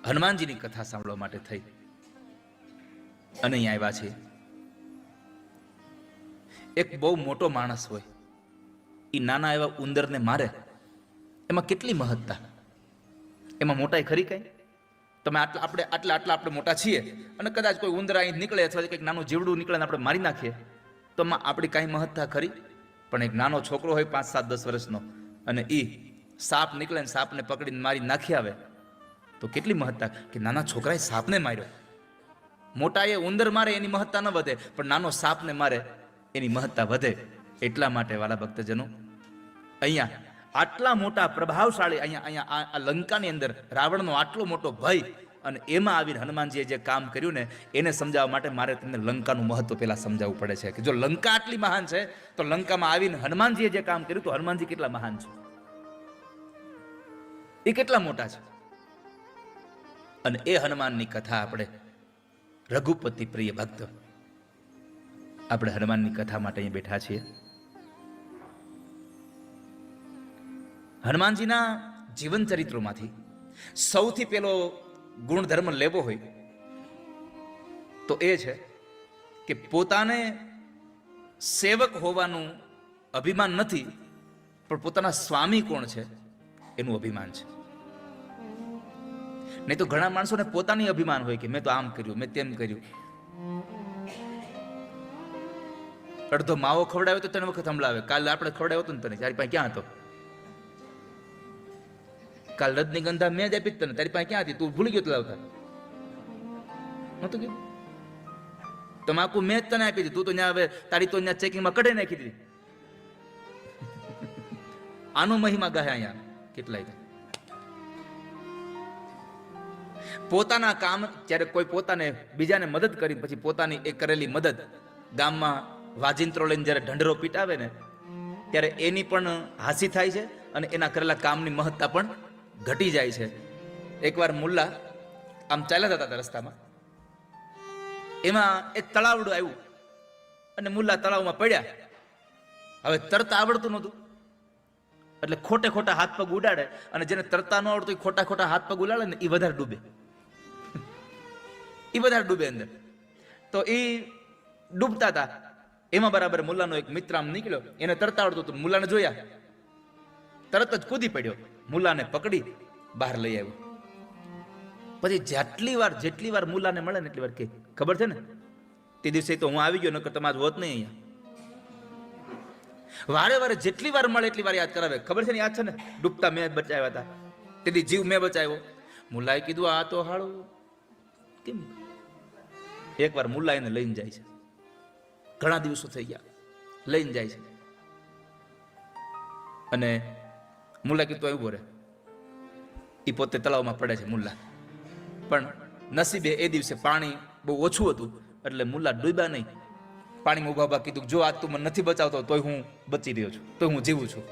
હનુમાનજીની કથા સાંભળવા માટે થઈ અને અહીં આવ્યા છે. એક બહુ મોટો માણસ હોય, એ નાના એવા ઉંદરને મારે, એમાં કેટલી મહત્તા, એમાં મોટાઈ ખરી કઈ? તમે આપણે મોટા છીએ અને કદાચ કોઈ ઉંદર અહીં નીકળે અથવા કંઈક નાનું જીવડું નીકળે આપણે મારી નાખીએ તો આપણી કાંઈ મહત્તા ખરી? પણ એક નાનો છોકરો હોય 5, 7, 10 વર્ષનો અને એ સાપ નીકળે ને સાપને પકડીને મારી નાખી આવે તો કેટલી મહત્તા કે નાના છોકરાએ સાપને માર્યો. મોટા એ ઉંદર મારે એની મહત્તા ન વધે, પણ નાનો સાપને મારે એની મહત્તા વધે. એટલા માટે વાલા ભક્તજનો, અહીંયા આટલા મોટા પ્રભાવશાળી અહીંયા આ લંકાની અંદર રાવણનો આટલો મોટો ભય, અને એમાં આવીને હનુમાનજીએ જે કામ કર્યું ને એને સમજાવવા માટે મારે તમને લંકાનું મહત્વ પહેલા સમજાવવું પડે છે કે જો લંકા આટલી મહાન છે તો લંકામાં આવીને હનુમાનજીએ જે કામ કર્યું તો હનુમાનજી કેટલા મહાન છે, એ કેટલા મોટા છે. અને એ હનુમાનની કથા આપણે રઘુપતિ પ્રિય ભક્ત આપણે હનુમાનની કથા માટે અહીં બેઠા છીએ. હનુમાનજીના જીવન ચરિત્રોમાંથી સૌથી પહેલો ગુણધર્મ લેવો હોય તો એ છે કે પોતાને સેવક હોવાનું અભિમાન નથી, પણ પોતાના સ્વામી કોણ છે એનું અભિમાન છે. નહીં તો ઘણા માણસોને પોતાની અભિમાન હોય કે મેં તો આમ કર્યું, મેં તેમ કર્યું. અડધો માવો ખવડાવ્યો તો તને વખત હમણાવે, કાલે આપણે ખવડાવ્યો હતો ને તને, તારી પાસે ક્યાં હતો? કાલ રજનીગંધા મેં જ આપી તને, તારી પાસે ક્યાં હતી? તું ભૂલી ગયો લાવતા નતું કીધું? તમાકુ મેં જ તને આપી દીધી, તું તો ત્યાં હવે તારી તો ત્યાં ચેકિંગમાં કઢાઈ નાખી દીધી. આનો મહિમા ગાય અહીંયા કેટલાય. પોતાના કામ, જ્યારે કોઈ પોતાને બીજાને મદદ કરી પછી પોતાની એ કરેલી મદદ ગામમાં વાજિંત્રો લઈને જ્યારે ઢંઢરો પીટાવે ને ત્યારે એની પણ હાસી થાય છે અને એના કરેલા કામની મહત્તા પણ ઘટી જાય છે. એકવાર મુલ્લા આમ ચાલ્યા જતા હતા રસ્તામાં, એમાં એક તળાવડું આવ્યું અને મુલ્લા તળાવમાં પડ્યા. હવે તરતા આવડતું નહોતું એટલે ખોટે ખોટા હાથ પગ ઉડાડે, અને જેને તરતા ન આવડતું એ ખોટા ખોટા હાથ પગ ઉડાડે ને એ વધારે ડૂબે, એ વધારે ડૂબે અંદર. તો એ ડૂબતા હતા એમાં બરાબર મુલ્લાનો એક મિત્ર આમ નીકળ્યો, એને તરતા આવડતું હતું. મુલ્લાને જોયા, તરત જ કૂદી પડ્યો, મુલ્લાને પકડી બહાર લઈ આવ્યો. પછી જેટલી વાર મુલ્લાને મળે ને એટલી વાર કે ખબર છે ને તે દિવસે તો હું આવી ગયો, નકર તમારું હોત નહીં અહીંયા. વારે વારે જેટલી વાર મળે એટલી વાર યાદ કરાવે, ખબર છે ને, યાદ છે ને, ડૂબતા મેં બચાવ્યા હતા, તેથી જીવ મેં બચાવ્યો. મુલ્લાએ કીધું આ તો હાળું કેમ. એકવાર મુલ્લા એને લઈને જાય છે, ઘણા દિવસો થઈ ગયા, લઈને જાય છે અને મુલ્લા કીધું એવું બોરે. એ પોતે તળાવમાં પડે છે મુલ્લા, પણ નસીબે એ દિવસે પાણી બહુ ઓછું હતું એટલે મુલ્લા ડૂબ્યા નહીં. પાણીમાં ઉભા કીધું જો આજ તું મને નથી બચાવતો તોય હું બચી રહ્યો છું, તોય હું જીવું છું.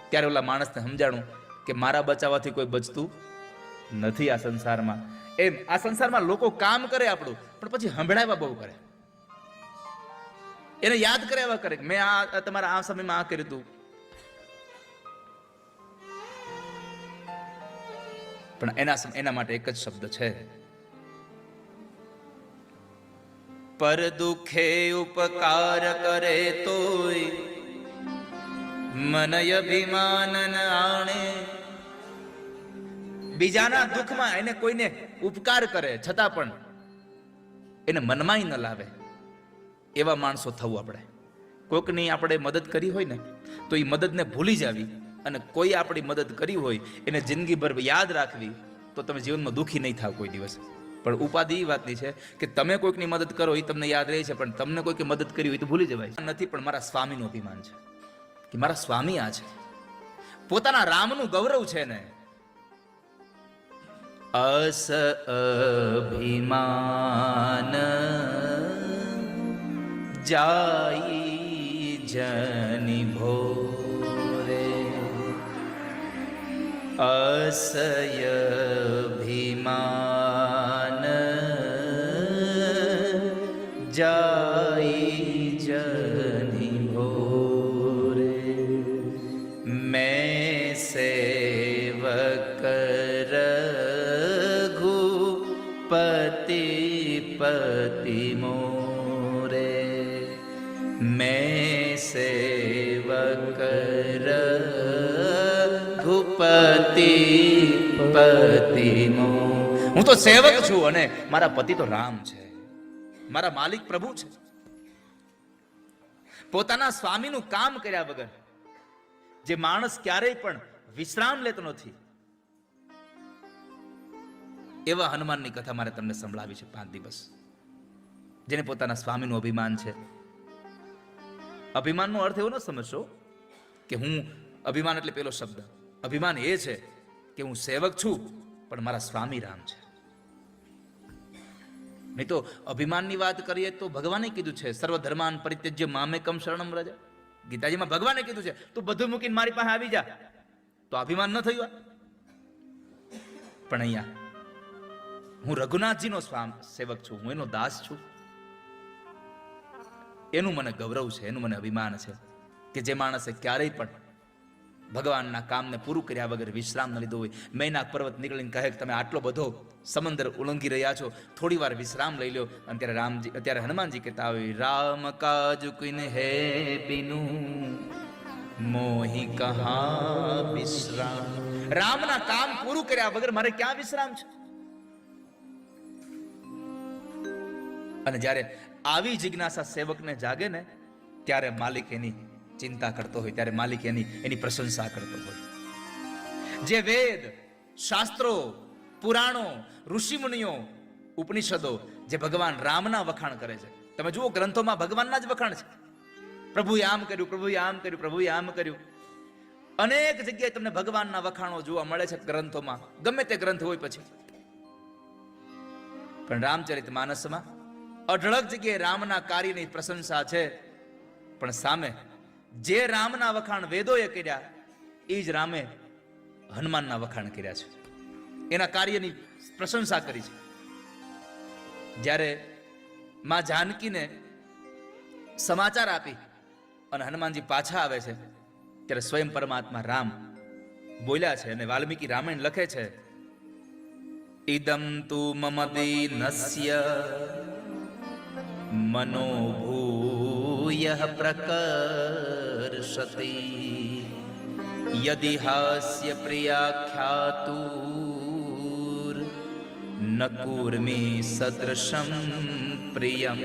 ત્યારે ઓલા માણસને સમજાણું કે મારા બચાવવાથી કોઈ બચતું નથી આ સંસારમાં. એમ આ સંસારમાં લોકો કામ કરે આપણું, પણ પછી સંભળાવ્યા બહુ કરે, એને યાદ કરાવ્યા કરે મેં આ તમારા આ સમયમાં આ કર્યું હતું. પણ એના માટે એક જ શબ્દ છે, પર દુખે ઉપકાર કરે તોય મનય અભિમાન આણે. બીજાના દુઃખમાં એને કોઈને ઉપકાર કરે છતાં પણ એને મનમાં ન લાવે એવા માણસો થવું આપણે. કોઈકની આપણે મદદ કરી હોય ને તો એ મદદને ભૂલી જાવી, અને કોઈ આપણી મદદ કરી હોય એને જિંદગીભર યાદ રાખવી, તો તમે જીવનમાં દુઃખી નહીં થાવ કોઈ દિવસ. પણ ઉપાધિ એ વાતની છે કે તમે કોઈકની મદદ કરો એ તમને યાદ રહે છે, પણ તમને કોઈકે મદદ કરી હોય તો ભૂલી જવાય નથી. પણ મારા સ્વામીનું અભિમાન છે કે મારા સ્વામી આ છે, પોતાના રામનું ગૌરવ છે ને. અસ અભિમાન જાઈ જનિ ભોરે, અસય અભિમાન જાઈ જનિ ભોરે. મેં સેવક રઘુ पति मोरे, मैं सेवक रघुपति पति मो. હું તો સેવક છું અને મારા પતિ તો રામ છે, મારા માલિક પ્રભુ છે. પોતાના સ્વામીનું કામ કર્યા વગર જે માણસ ક્યારેય પણ વિશ્રામ લેતો નથી, એવા હનુમાનની કથા મારે તમને સંભળાવી છે 5 દિવસ. જેને પોતાના સ્વામીનું અભિમાન છે. અભિમાનનો અર્થ એવો ન સમજશો કે હું, અભિમાન એટલે પેલો શબ્દ. અભિમાન એ છે કે હું સેવક છું પણ મારા સ્વામી રામ છે. નહીં તો અભિમાનની વાત કરીએ તો ભગવાને કીધું છે, સર્વધર્માન પરિત્યજ્ય મામેકમ શરણમ વ્રજ. ગીતાજીમાં ભગવાને કીધું છે, તું બધું મૂકીને મારી પાસે આવી જા. તો અભિમાન ન થયું? પણ અહીંયા હું રઘુનાથજીનો સેવક છું, હું એનો દાસ છું. એનું મને ગૌરવ છે, એનું મને અભિમાન છે કે જે માણસે ક્યારેય પણ ભગવાનના કામને પૂરું કર્યા વગર વિશ્રામ ન લીધો હોય. મૈનાક પર્વત નીકળીને કહે કે તમે આટલો બધો સમંદર ઉલ્લંઘી રહ્યા છો, થોડી વાર વિશ્રામ લઈ લો. અને ત્યારે હનુમાનજી કહેતા હોય, રામ કાજ કુન હે બિનુ મોહી કહા વિશ્રામ. રામના કામ પૂરું કર્યા વગર મારે ક્યાં વિશ્રામ છે? અને જ્યારે આવી જિજ્ઞાસા સેવકને જાગે ને, ત્યારે માલિક એની ચિંતા કરતો હોય, ત્યારે માલિક એની પ્રશંસા કરતો હોય. જે વેદ, શાસ્ત્રો, પુરાણો, ઋષિમુનિઓ, ઉપનિષદો જે ભગવાન રામના વખાણ કરે છે, તમે જુઓ ગ્રંથોમાં ભગવાનના જ વખાણ છે. પ્રભુએ આમ કર્યું, પ્રભુએ આમ કર્યું, પ્રભુએ આમ કર્યું. અનેક જગ્યાએ તમને ભગવાનના વખાણો જોવા મળે છે ગ્રંથોમાં, ગમે તે ગ્રંથ હોય પછી. પણ રામચરિત માનસમાં અઢળક જગ્યાએ રામના કાર્યની પ્રશંસા છે, પણ સામે જે રામના વખાણ વેદોએ કર્યા એ જ રામે હનુમાનના વખાણ કર્યા છે, એના કાર્યની પ્રશંસા કરી છે. જ્યારે માં જાનકીને સમાચાર આપી અને હનુમાનજી પાછા આવે છે, ત્યારે સ્વયં પરમાત્મા રામ બોલ્યા છે. અને વાલ્મીકી રામાયણ લખે છે, ઇદમ તુ મમ દીનસ્ય મનોભૂય પ્રકર્ષતિ યદિ હાસ્ય પ્રિયાખ્યાતુર ન કુર્મી સદૃશમ પ્રિયમ.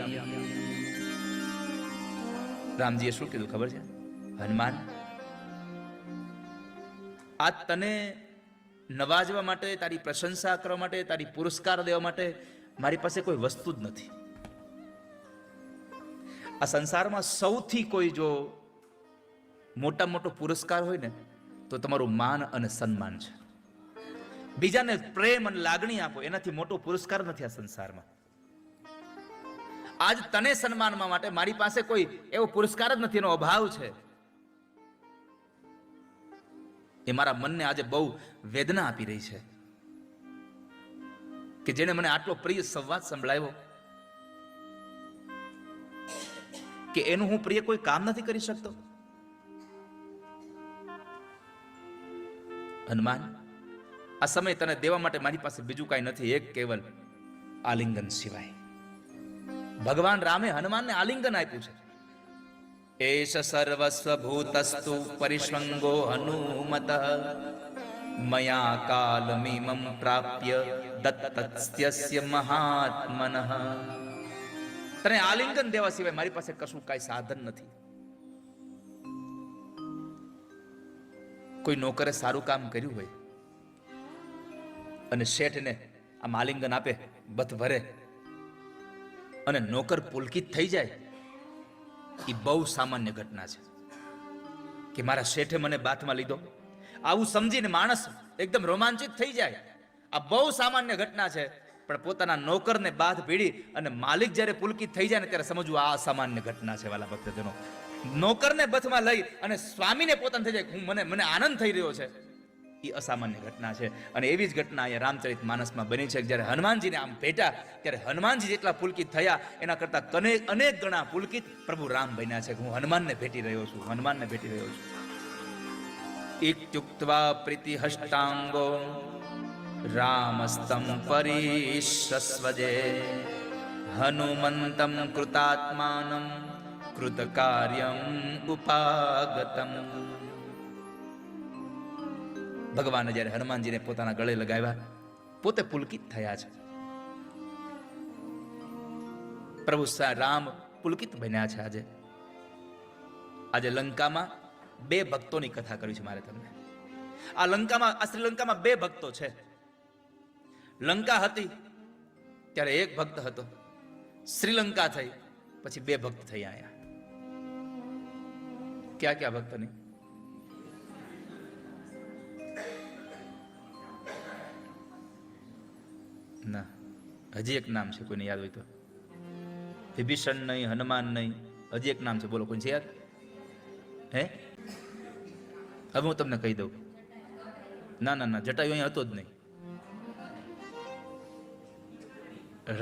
રામજીએ શું કીધું ખબર છે? હનુમાન, આ તને નવાજવા માટે, તારી પ્રશંસા કરવા માટે, તારી પુરસ્કાર દેવા માટે મારી પાસે કોઈ વસ્તુ જ નથી. આ સંસારમાં સૌથી કોઈ જો મોટા મોટો પુરસ્કાર હોય ને તો તમારું માન અને સન્માન છે. બીજાને પ્રેમ અને લાગણી આપો, એનાથી મોટો પુરસ્કાર નથી આ સંસારમાં. આજ તને સન્માનવા માટે મારી પાસે કોઈ એવો પુરસ્કાર જ નથી, એનો અભાવ છે. એ મારા મનને આજે બહુ વેદના આપી રહી છે કે જેને મને આટલો પ્રિય સંવાદ સંભળાવ્યો કે એનું હું પ્રિય કોઈ કામ નથી કરી શકતો. હનુમાન, આ સમય તને દેવા માટે મારી પાસે બીજું કાંઈ નથી, એક કેવલ આલિંગન સિવાય. ભગવાન રામે હનુમાનને આલિંગન આપ્યું છે. એષ સર્વસ્વ ભૂતસ્તુ પરિષ્વંગો હનુમત મયા કાલમિમં પ્રાપ્ય દત્તસ્ય મહાત્મનઃ. તને આલિંગન દેવા સિવાય મારી પાસે કશું કાંઈ સાધન નથી. કોઈ નોકરે સારું કામ કર્યું હોય અને શેઠને આમ આલિંગન આપે, બથ ભરે, અને નોકર પુલકિત થઈ જાય, એ બહુ સામાન્ય ઘટના છે કે મારા શેઠે મને બાથમાં લીધો. આવું સમજીને માણસ એકદમ રોમાંચિત થઈ જાય. આ બહુ સામાન્ય ઘટના છે. પણ પોતાના નોકરને બાથ ભીડી અને માલિક જ્યારે પુલકિત થઈ જાય ને ત્યારે સમજવું આ અસામાન્ય ઘટના છે. વાલા ભક્તજનો, નોકરને બથમાં લઈ અને સ્વામીને પોતાને થઈ જાય, મને આનંદ થઈ રહ્યો છે, એ અસામાન્ય ઘટના છે. અને એવી જ ઘટના અહીંયા રામચરિત માનસમાં બની છે. જ્યારે હનુમાનજીને આમ ભેટા, ત્યારે હનુમાનજી જેટલા પુલકિત થયા એના કરતા અનેક ગણા પુલકિત પ્રભુ રામ બન્યા છે. હું હનુમાનને ભેટી રહ્યો છું, હનુમાનને ભેટી રહ્યો છું. ઇત્યુક્ત્વા પ્રીતિ હષ્ટાંગો રામસ્તં પરિશસ્વજે હનુમંતં કૃતાત્માનં કૃતકાર્યમ ઉપાગતમ. ભગવાને જ્યારે હનુમાનજીને પોતાના ગળે લગાવ્યા, પોતે પુલકિત થયા છે. પ્રભુ રામ પુલકિત બન્યા છે. આજે લંકામાં 2 ભક્તોની કથા કરી છે મારે તમને. આ શ્રીલંકામાં 2 ભક્તો છે. લંકા હતી ત્યારે 1 ભક્ત હતો, શ્રીલંકા થઈ પછી 2 ભક્ત થઈ. આયા ક્યાં ક્યાં ભક્તની? ના, હજી એક નામ છે, કોઈને યાદ હોય તો. વિભીષણ નહીં, હનુમાન નહીં, હજી એક નામ છે, બોલો કોઈ છે યાદ? હે? હવે હું તમને કહી દઉં. ના ના ના, જટાયુ અહીંયા હતો જ નહીં.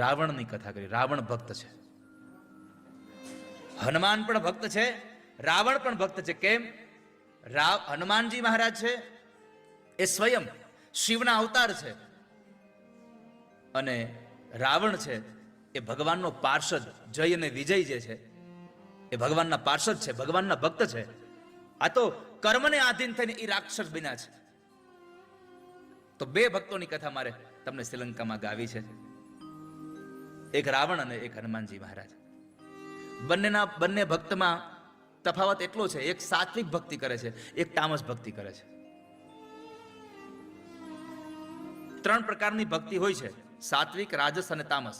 રાવણની કથા કરી. રાવણ ભક્ત છે, હનુમાન પણ ભક્ત છે, રાવણ પણ ભક્ત છે. કેમ? હનુમાનજી મહારાજ છે એ સ્વયં શિવના અવતાર છે, અને રાવણ છે એ ભગવાનનો પાર્ષદ. જય અને વિજય જે છે એ ભગવાનના પાર્ષદ છે, ભગવાનના ભક્ત છે. આ તો કર્મને આધીન થઈને એ રાક્ષસ બન્યા છે. તો 2 ભક્તોની કથા મારે તમને શ્રીલંકામાં ગાવી છે, એક રાવણ અને એક હનુમાનજી મહારાજ. બંને ભક્તમાં તફાવત એટલો છે, એક સાત્વિક ભક્તિ કરે છે, એક તામસ ભક્તિ કરે છે. 3 પ્રકારની ભક્તિ હોય છે, સાત્વિક, રાજસ અને તામસ.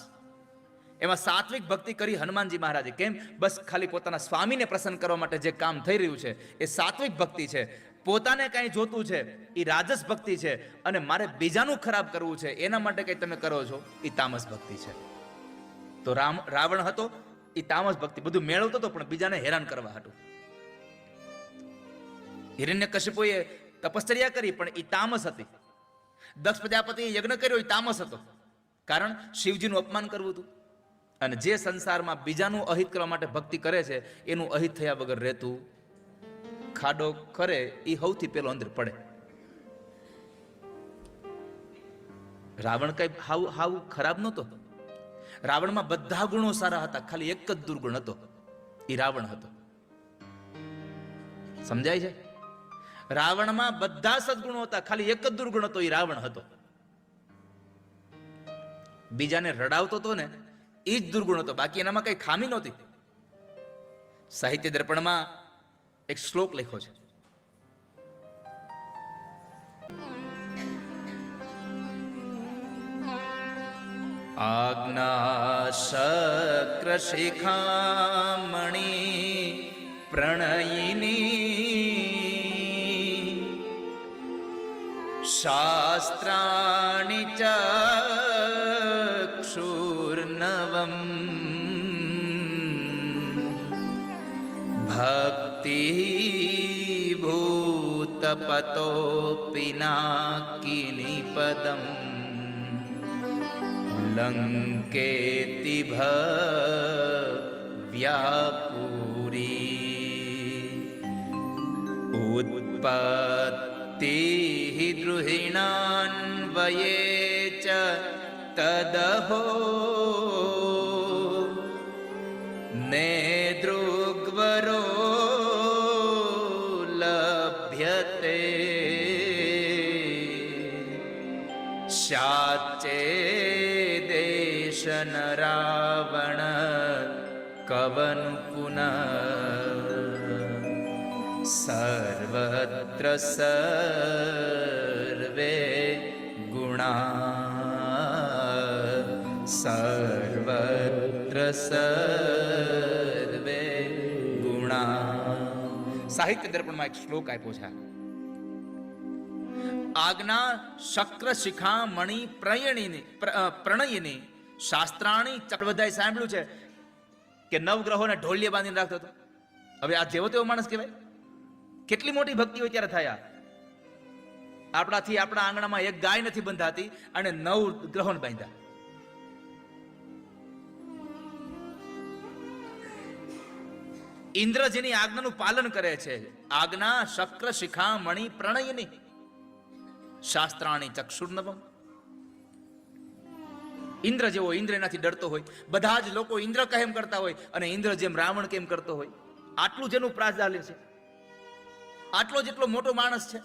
એમાં સાત્વિક ભક્તિ કરી હનુમાનજી મહારાજે. કેમ? બસ ખાલી પોતાના સ્વામીને પ્રસન્ન કરવા માટે જે કામ થઈ રહ્યું છે એ સાત્વિક ભક્તિ છે. પોતાને કઈ જોતું છે એ રાજસ ભક્તિ છે, અને મારે બીજાનું ખરાબ કરવું છે એના માટે કઈ તમે કરો છો એ તામસ ભક્તિ છે. તો રાવણ હતો એ તામસ ભક્તિ, બધું મેળવતો હતો પણ બીજાને હેરાન કરવા હતું. હિરણ્યકશિપુએ તપશ્ચર્યા કરી પણ એ તામસ હતી. દક્ષ પ્રજાપતિએ યજ્ઞ કર્યો એ તામસ હતો, કારણ શિવજીનું અપમાન કરવું હતું. અને જે સંસારમાં બીજાનું અહિત કરવા માટે ભક્તિ કરે છે એનું અહિત થયા વગર રહેતું. ખાડો કરે એ સૌથી પેલો અંદર પડે. રાવણ કઈ હાવ ખરાબ નહોતો. રાવણમાં બધા ગુણો સારા હતા, ખાલી એક જ દુર્ગુણ હતો, એ રાવણ હતો. સમજાય છે? રાવણમાં બધા સદગુણો હતા, ખાલી એક જ દુર્ગુણ હતો, એ રાવણ હતો. બીજાને રડાવતો હતો ને એ જ દુર્ગુણ હતો, બાકી એનામાં કઈ ખામી નહોતી. સાહિત્ય દર્પણમાં એક શ્લોક લખ્યો છે. આજ્ઞા શક્ર શિખામણી પ્રણયિની શાસ્ત્રાણિ ચક્ષુર્નવમ ભક્તિ ભૂતપતો પિનાકિની પદમ લંકેતિ ભવ્યાપુરી ઉત્પત્તિ દ્રુહિણાન્વયે ચ તદહો નેદૃગ્વરો લભ્યતે શાચે દેશન રાવણ કવન પુનઃ સર્વત્ર સર્વે ગુણા સર્વત્ર સર્વે ગુણા. સાહિત્ય દર્પણમાં એક શ્લોક આપ્યો છે. આજ્ઞા શક્ર શિખા મણિ પ્રણયિની શાસ્ત્રાણી ચક્ર. બધાએ સાંભળ્યું છે કે નવગ્રહોને ઢોલિયા બાંધીને રાખતો હતો. હવે આ જેવો તેવો માણસ કહેવાય? કેટલી મોટી ભક્તિ હોય ત્યારે થયા. આપણાથી આપણા આંગણામાં એક ગાય નથી બંધાતી અને 9 ગ્રહોને બાંધ્યા. ઇન્દ્ર જેની આજ્ઞાનું પાલન કરે છે. આજ્ઞા શક્ર શિખા મણિ પ્રણયિની શાસ્ત્રાણી ચક્ષુર્નવમ. ઇન્દ્ર જેવો ઇન્દ્ર એનાથી ડરતો હોય, બધા જ લોકો ઇન્દ્ર કહે એમ કરતા હોય, અને ઇન્દ્ર જેમ રાવણ કેમ કરતો હોય. આટલું જેનું પ્રાધાન્ય છે, આટલો જેટલો મોટો માણસ છે,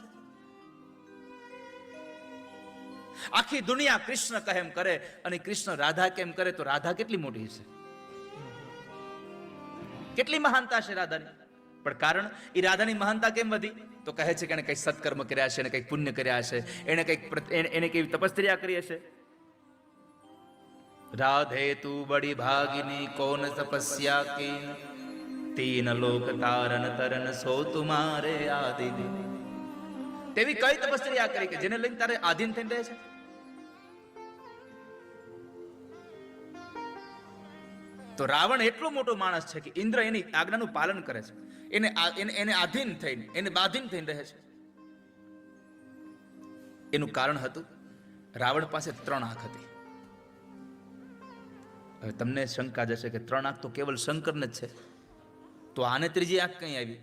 આખી દુનિયા કૃષ્ણ કહે એમ કરે, અને કૃષ્ણ રાધા કેમ કરે, તો રાધા કેટલી મોટી છે, કેટલી મહાનતા છે રાધાની. પણ કારણ એ રાધાની મહાનતા કેમ વધી? તો કહે છે કે એને કઈ સત્કર્મ કર્યા છે, એને કઈક પુણ્ય કર્યા છે, એને કેવી તપસ્યા કરી હશે. રાધે તું બડી ભાગિની કોન તપસ્યા કી, તીન લોક તારન તરન સો તુમારે આદિન. તેવી કઈ તપસ્યા કરી કે જેને લઈને તારે આધીન થઈને રહે છે? તો રાવણ એટલો મોટો માણસ છે કે ઇન્દ્ર એની આજ્ઞાનું પાલન કરે છે, એને આધીન થઈને, એને બાધીન થઈને રહે છે. એનું કારણ હતું, રાવણ પાસે 3 આંખ હતી. હવે તમને શંકા જશે કે 3 આંખ તો કેવલ શંકરને જ છે, તો આને ત્રીજી આંખ કઈ આવી?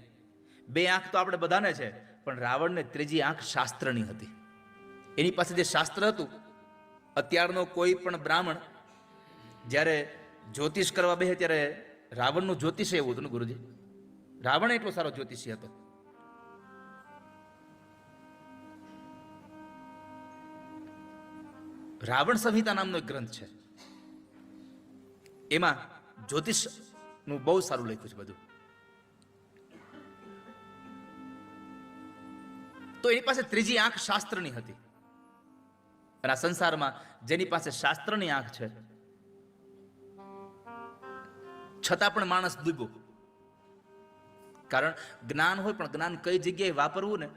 2 આંખ તો આપણે બધાને છે, પણ રાવણને ત્રીજી આંખ શાસ્ત્રની હતી. એની પાસે જે શાસ્ત્ર હતું, અત્યારનો કોઈ પણ બ્રાહ્મણ જ્યારે જ્યોતિષ કરવા બેસે ત્યારે રાવણનું જ્યોતિષ એવું હતું ને ગુરુજી, રાવણ એટલો સારો જ્યોતિષી હતો. રાવણ સંહિતા નામનો એક ગ્રંથ છે, એમાં જ્યોતિષ નું બહુ સારું લખ્યું છે બધું. તો એની પાસે ત્રીજી આંખ શાસ્ત્રની હતી. અને આ સંસારમાં જેની પાસે શાસ્ત્રની આંખ છે, છતાં પણ માણસ ડૂબ્યો. કારણ જ્ઞાન હોય, પણ જ્ઞાન કઈ જગ્યાએ વાપરવું ને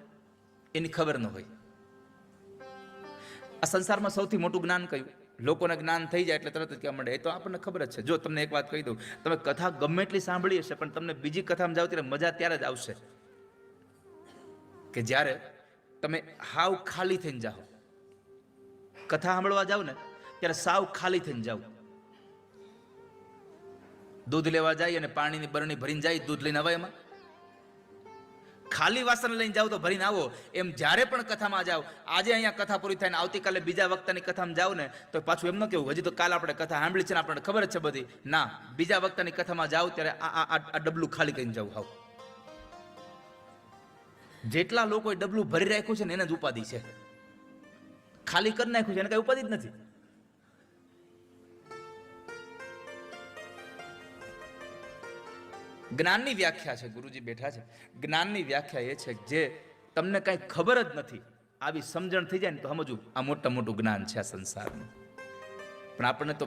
એની ખબર ન હોય. આ સંસારમાં સૌથી મોટું જ્ઞાન કયું? લોકોને જ્ઞાન થઈ જાય એટલે તરત જ કહેવા માંડે, એ તો આપણને ખબર જ છે. જો તમને એક વાત કહી દઉં, તમે કથા ગમે એટલી સાંભળી હશે, પણ તમને બીજી કથામાં જાવ ત્યારે મજા ત્યારે જ આવશે કે જ્યારે તમે હાવ ખાલી થઈને જાઓ. કથા સાંભળવા જાવ ને ત્યારે સાવ ખાલી થઈને જાવ. દૂધ લેવા જાય અને પાણીની બરણી ભરીને જાય, દૂધ લઈને આવે, એમાં ખાલી વાસણ લઈને જાવ તો ભરીને આવો. એમ જ્યારે પણ કથામાં જાવ, આજે અહીંયા કથા પૂરી થાય ને આવતીકાલે બીજા વક્તાની કથામાં જાવ ને, તો પાછું એમ ન કેવું હજી તો કાલ આપણે કથા સાંભળી છે ને આપણને ખબર જ છે બધી. ના, બીજા વક્તાની કથામાં જાવ ત્યારે આ ડબલું ખાલી કરીને જાવ. હાવ જેટલા લોકોએ ડબલું ભરી રાખ્યું છે ને એને જ ઉપાધિ છે. ખાલી કરી નાખ્યું છે એને કઈ ઉપાધિ જ નથી. જ્ઞાનની વ્યાખ્યા છે, ગુરુજી બેઠા છે, જ્ઞાનની વ્યાખ્યા એ છે જે તમને કઈ ખબર જ નથી, આવી સમજણ થઈ જાય ને તો સમજવું આ મોટું જ્ઞાન છે આ સંસારનું. પણ આપણને તો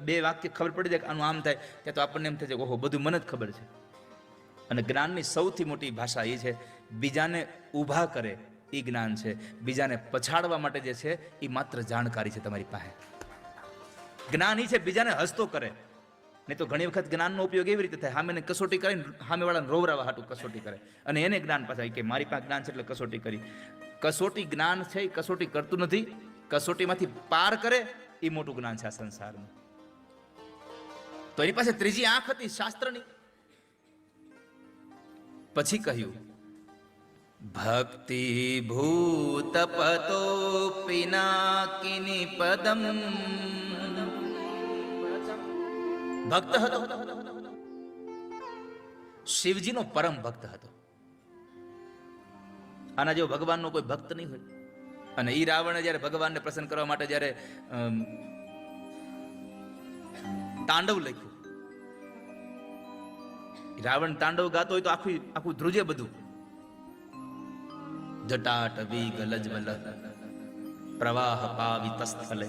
બે વાક્ય ખબર પડી જાય કે આનું આમ થાય, ત્યાં તો આપણને એમ થાય છે ઓહો બધું મને જ ખબર છે. અને જ્ઞાનની સૌથી મોટી ભાષા એ છે, બીજાને ઊભા કરે એ જ્ઞાન છે, બીજાને પછાડવા માટે જે છે એ માત્ર જાણકારી છે તમારી પાસે. જ્ઞાન એ છે બીજાને હસતો કરે. નહીં તો ઘણી વખત જ્ઞાનનો ઉપયોગ એવી રીતે થાય, સામેને કસોટી કરીને સામેવાળાને રોવરાવા હાટું કસોટી કરે, અને એને જ્ઞાન પાછા કે મારી પાસે જ્ઞાન છે એટલે કસોટી કરી. કસોટી જ્ઞાન છે એ કસોટી કરતું નથી, કસોટીમાંથી પાર કરે એ મોટું જ્ઞાન છે આ સંસારનું. તો એની પાસે ત્રીજી આંખ હતી શાસ્ત્રની. પછી કહ્યું ભક્તિ ભૂત પતો પિનાકિની પદમ. ભક્ત હતો, શિવજીનો પરમ ભક્ત હતો. આના જેવો ભગવાનનો કોઈ ભક્ત નહીં હોય. અને ઈ રાવણે જયારે ભગવાનને પ્રસન્ન કરવા માટે જયારે તાંડવ લખ્યું, રાવણ તાંડવ ગાતો હોય તો આખું ધ્રુજે બધું. જટાટ વીગ લજ્વલ પ્રવાહ પાવિત સ્થલે.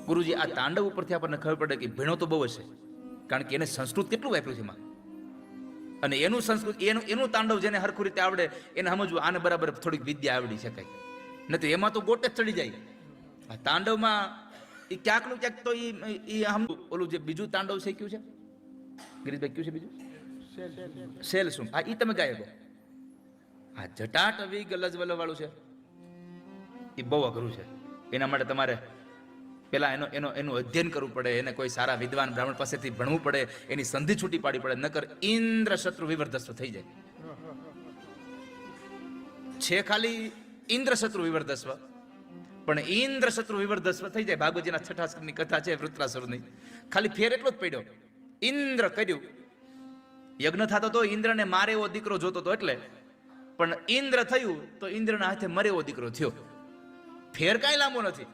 ગુરુજી આ તાંડવ ઉપરથી આપણને ખબર પડે કે ભીણો તો બહુ હશે, કારણ કે એને સંસ્કૃત કેટલું વાપર્યું છે એમાં. અને એનું સંસ્કૃત એનું તાંડવ જેને હરખું રીતે આવડે એને સમજવું આને બરાબર થોડીક વિદ્યા આવડી શકાય. નથી એમાં તો ગોટે જ ચડી જાય. આ તાંડવમાં એ ક્યાંકનું ક્યાંક તો ઓલું જે બીજું તાંડવ શીખ્યું છે ગિરીશભાઈ, કયું છે બીજું? શેલ શું? હા, એ તમે ગાયકો. આ જટાટ વીગ લજવલ વાળું છે એ બહુ અઘરું છે. એના માટે તમારે પેલા એનું અધ્યયન કરવું પડે, એને કોઈ સારા વિદ્વાન બ્રાહ્મણ પાસેથી ભણવું પડે, એની સંધિ છૂટી પાડી પડે, નકર ઇન્દ્ર શત્રુ વિવર્ધસ્વ થઈ જાય છે. ખાલી ઇન્દ્ર શત્રુ વિવર્ધસ્વ. પણ ઇન્દ્ર શત્રુ વિવર્ધસ્વ થઈ જાય. ભાગવતજીના છઠ્ઠા સ્કંદની કથા છે વૃત્રાસુરની. ખાલી ફેર એટલો જ પડ્યો, ઇન્દ્ર કર્યું, યજ્ઞ થતો તો ઇન્દ્રને મારે એવો દીકરો જોતો હતો એટલે, પણ ઇન્દ્ર થયું તો ઇન્દ્રના હાથે મરે એવો દીકરો થયો. ફેર કાંઈ લાંબો નથી.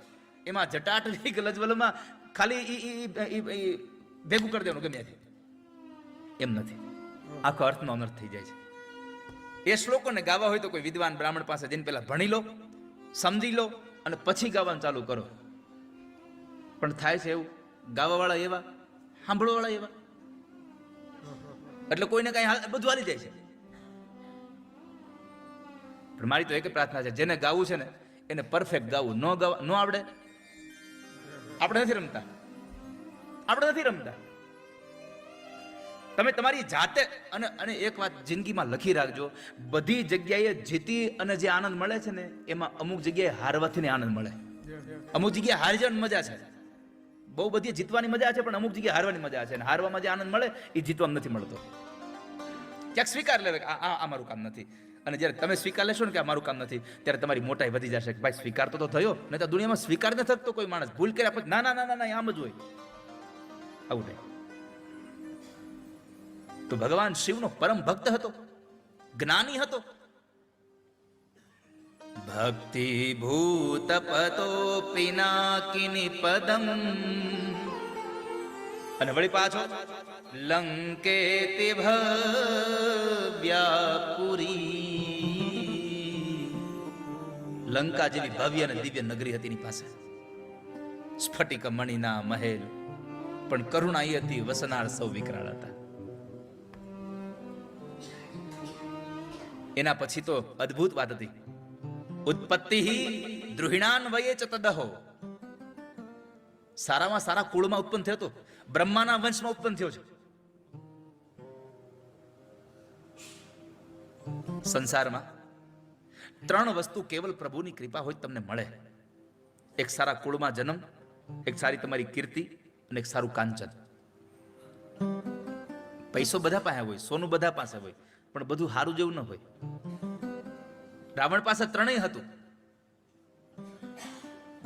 એમાં જટાટલી ગલજવલમાં ખાલી ભેગું કરી દેવાનું ગમે એમ નથી. આખો અર્થનો અનર્થ થઈ જાય છે. એ શ્લોકોને ગાવા હોય તો કોઈ વિદ્વાન બ્રાહ્મણ પાસે જઈને પહેલા ભણી લો, સમજી લો અને પછી ગાવાનું ચાલુ કરો. પણ થાય છે એવું, ગાવાવાળા એવા, સાંભળવાવાળા એવા, એટલે કોઈને કઈ બધું હાલી જાય છે. પણ મારી તો એક પ્રાર્થના છે, જેને ગાવું છે ને એને પરફેક્ટ ગાવું. ન આવડે, આપણે નથી રમતા. તમે તમારી જાતે અને એક વાત જિંદગીમાં લખી રાખજો, બધી જગ્યાએ જીતી અને જે આનંદ મળે છે ને એમાં અમુક જગ્યાએ હારવાથી આનંદ મળે. અમુક જગ્યાએ હારી જવાની મજા છે. બહુ બધી જીતવાની મજા છે, પણ અમુક જગ્યાએ હારવાની મજા છે. અને હારવામાં જે આનંદ મળે એ જીતવામાં નથી મળતો. ક્યાંક સ્વીકાર લેવે કે આ મારું કામ નથી. અને જ્યારે તમે સ્વીકાર લેશો ને કે આ મારું કામ નથી, ત્યારે તમારી મોટાઈ વધી જશે કે ભાઈ સ્વીકાર તો થયો. નહીં તો દુનિયામાં સ્વીકાર ન થતો કોઈ માણસ ભૂલ કર્યા પછી ના આમ જ હોય. આવું નહીં. તો ભગવાન શિવનો પરમ ભક્ત હતો, જ્ઞાની હતો. ભક્તિ ભૂત પતો પિનાકિની પદમ. અને વળી પાછો લંકેતિ ભવ્યાપુરી. લંકા જેવી ભવ્ય અને દિવ્ય નગરી હતી એની પાસે. સ્ફટિક મણિના મહેલ, પણ કરુણા એ હતી વસનાર સૌ વિકરાળ હતા. એના પછી તો અદ્ભુત વાત હતી. ઉત્પત્તિ દ્રુહિણાન વયે ચ તદહો. સારામાં સારા કુળમાં ઉત્પન્ન થયો હતો. બ્રહ્માના વંશમાં ઉત્પન્ન થયો છે. સંસારમાં 3 વસ્તુ કેવલ પ્રભુની કૃપા હોય તમને મળે. એક સારા કુળમાં જન્મ, એક સારી તમારી કીર્તિ અને એક સારું કાંચન. પૈસો બધા પાસે હોય, સોનું બધા પાસે હોય, પણ બધું સારું જેવું ન હોય. રાવણ પાસે 3 હતું.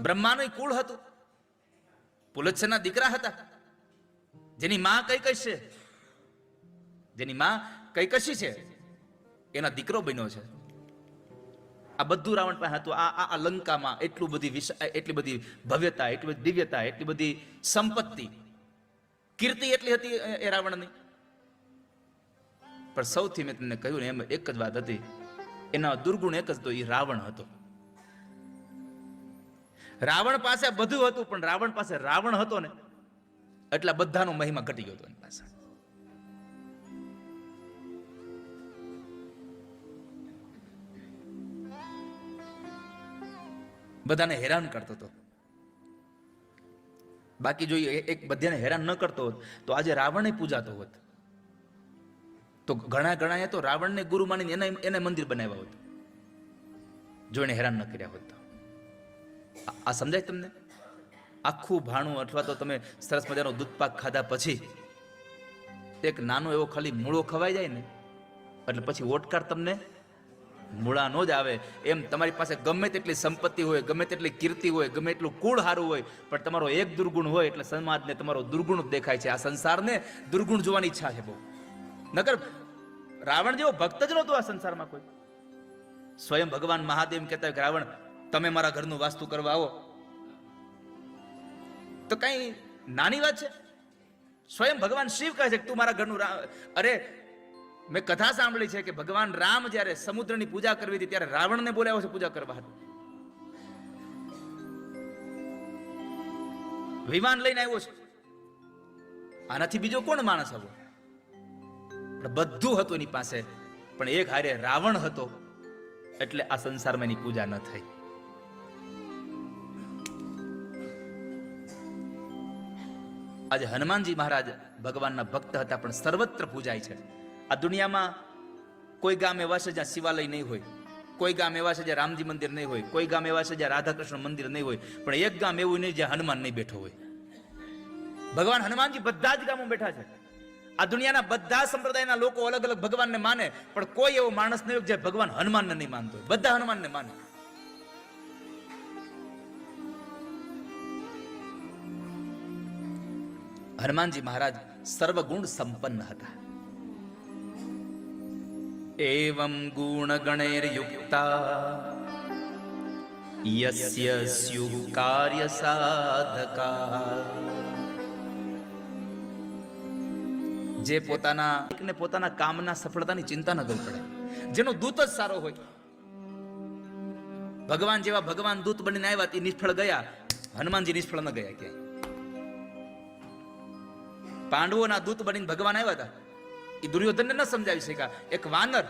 બ્રહ્માનું કુળ હતું, પુલત્સના દીકરા હતા, જેની માં કૈકસી છે, એના દીકરો બન્યો છે. આ બધું રાવણ પાસે હતું. આ લંકામાં એટલી બધી ભવ્યતા, એટલી બધી દિવ્યતા, એટલી બધી સંપત્તિ, કીર્તિ એટલી હતી એ રાવણની. પણ સૌથી મેં તમને કહ્યું ને એમ એક જ વાત હતી, એના દુર્ગુણ એક જ હતો, એ રાવણ હતો. રાવણ પાસે બધું હતું, પણ રાવણ પાસે રાવણ હતો ને એટલે બધાનો મહિમા ઘટી ગયો હતો એની પાસે. બધાને હેરાન કરતો હતો. બાકી જો એક બધાને હેરાન ન કરતો હોત તો આજે રાવણને પૂજાતો હોત. તો ઘણા તો રાવણને ગુરુ માનીને એને મંદિર બનાવ્યા હોત, જો એને હેરાન ન કર્યા હોત. આ સમજાય તમને? આખું ભાણું અથવા તો તમે સરસ મજાનો દૂધપાક ખાધા પછી એક નાનો એવો ખાલી મૂળો ખવાઈ જાય ને એટલે પછી ઓટકાર તમને મૂળા નો જ આવે. એમ તમારી પાસે ગમે તેટલી સંપત્તિ હોય, ગમે તેટલી કીર્તિ હોય, ગમે એટલું કુળ સારું હોય, પણ તમારો એક દુર્ગુણ હોય એટલે સમાજને તમારો દુર્ગુણ દેખાય છે. આ સંસારને દુર્ગુણ જોવાની ઈચ્છા છે બહુ. નકર રાવણ જેવો ભક્ત જ નહોતો આ સંસારમાં કોઈ. સ્વયં ભગવાન મહાદેવ કહેતા હોય કે રાવણ તમે મારા ઘરનું વાસ્તુ કરવા આવો, તો કઈ નાની વાત છે? સ્વયં ભગવાન શિવ કહે છે કે તું મારા ઘરનું. અરે મેં કથા સાંભળી છે કે ભગવાન રામ જ્યારે સમુદ્રની પૂજા કરવી હતી ત્યારે રાવણને બોલાવ્યો છે પૂજા કરવા. વિમાન લઈને આવ્યો છે. આનાથી બીજો કોણ માણસ આવ્યો? બધું હતું એની પાસે, પણ એક હારે રાવણ હતો એટલે આ સંસારમાં એની પૂજા ન થઈ. આજે હનુમાનજી મહારાજ ભગવાનના ભક્ત હતા, પણ સર્વત્ર પૂજાય છે. આ દુનિયામાં કોઈ ગામ એવા છે જ્યાં શિવાલય નહીં હોય, કોઈ ગામ એવા છે જ્યાં રામજી મંદિર નહીં હોય, કોઈ ગામ એવા છે જ્યાં રાધાકૃષ્ણ મંદિર નહીં હોય, પણ એક ગામ એવું નહીં જ્યાં હનુમાન નહીં બેઠો હોય. ભગવાન હનુમાનજી બધા જ ગામો બેઠા છે. આ દુનિયાના બધા સંપ્રદાયના લોકો અલગ અલગ ભગવાનને માને, પણ કોઈ એવો માણસ નહીં હોય જે ભગવાન હનુમાનને નહીં માનતો હોય. બધા હનુમાનને માને. હનુમાનજી મહારાજ સર્વગુણ સંપન્ન હતા. એવં ગુણ ગણેર યુક્તા યસ્ય સ્યુઃ કાર્ય સાધકા. જે પોતાના કામના સફળતાની ચિંતા ન કરવી પડે, જેનો દૂત જ સારો હોય. ભગવાન જેવા ભગવાન દૂત બનીને આવ્યા તે નિષ્ફળ ગયા, હનુમાનજી નિષ્ફળ ન ગયા ક્યાંય. પાંડવોના દૂત બનીને ભગવાન આવ્યા હતા, એ દુર્યોધનને ન સમજાવી શક્યા. એક વાનર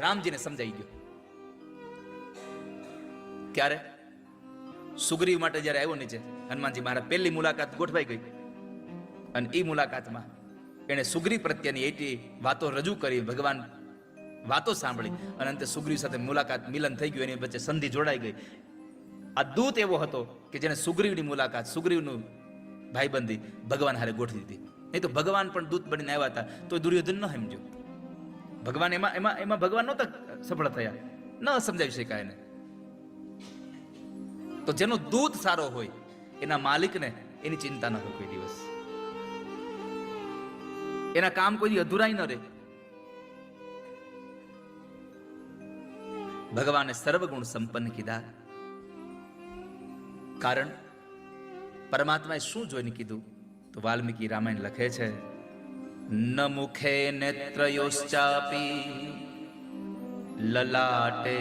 રામજીને સમજાઈ ગયો. ક્યારે? સુગ્રીવ માટે જયારે આવ્યો નીચે હનુમાનજી મહારાજ, પહેલી મુલાકાત ગોઠવાઈ ગઈ અને એ મુલાકાતમાં એને સુગ્રીવ પ્રત્યેની એટલી વાતો રજૂ કરી, ભગવાન વાતો સાંભળી અને અંતે સુગ્રીવ સાથે મુલાકાત મિલન થઈ ગયું, એની વચ્ચે સંધિ જોડાઈ ગઈ. આ દૂત એવો હતો કે જેને સુગ્રીવની મુલાકાત, સુગ્રીવનું ભાઈબંધી ભગવાન હારે ગોઠવી દીધી. નહીં તો ભગવાન પણ દૂત બનીને આવ્યા હતા તો દુર્યોધન ન સમજ્યો. ભગવાન એમાં ભગવાન નહોતા સફળ થયા, ન સમજાવી શકાય એને. તો જેનો દૂત સારો હોય એના માલિકને એની ચિંતા ન હોય કોઈ દિવસ, એના કામ કોઈ અધૂરાય ન રહે. ભગવાને સર્વગુણ સંપન્ન કીધા, કારણ પરમાત્માએ શું જોઈને કીધું? તો વાલ્મીકી રામાયણ લખે છે, ન મુખે નેત્રયોશ્ચાપી લલાટે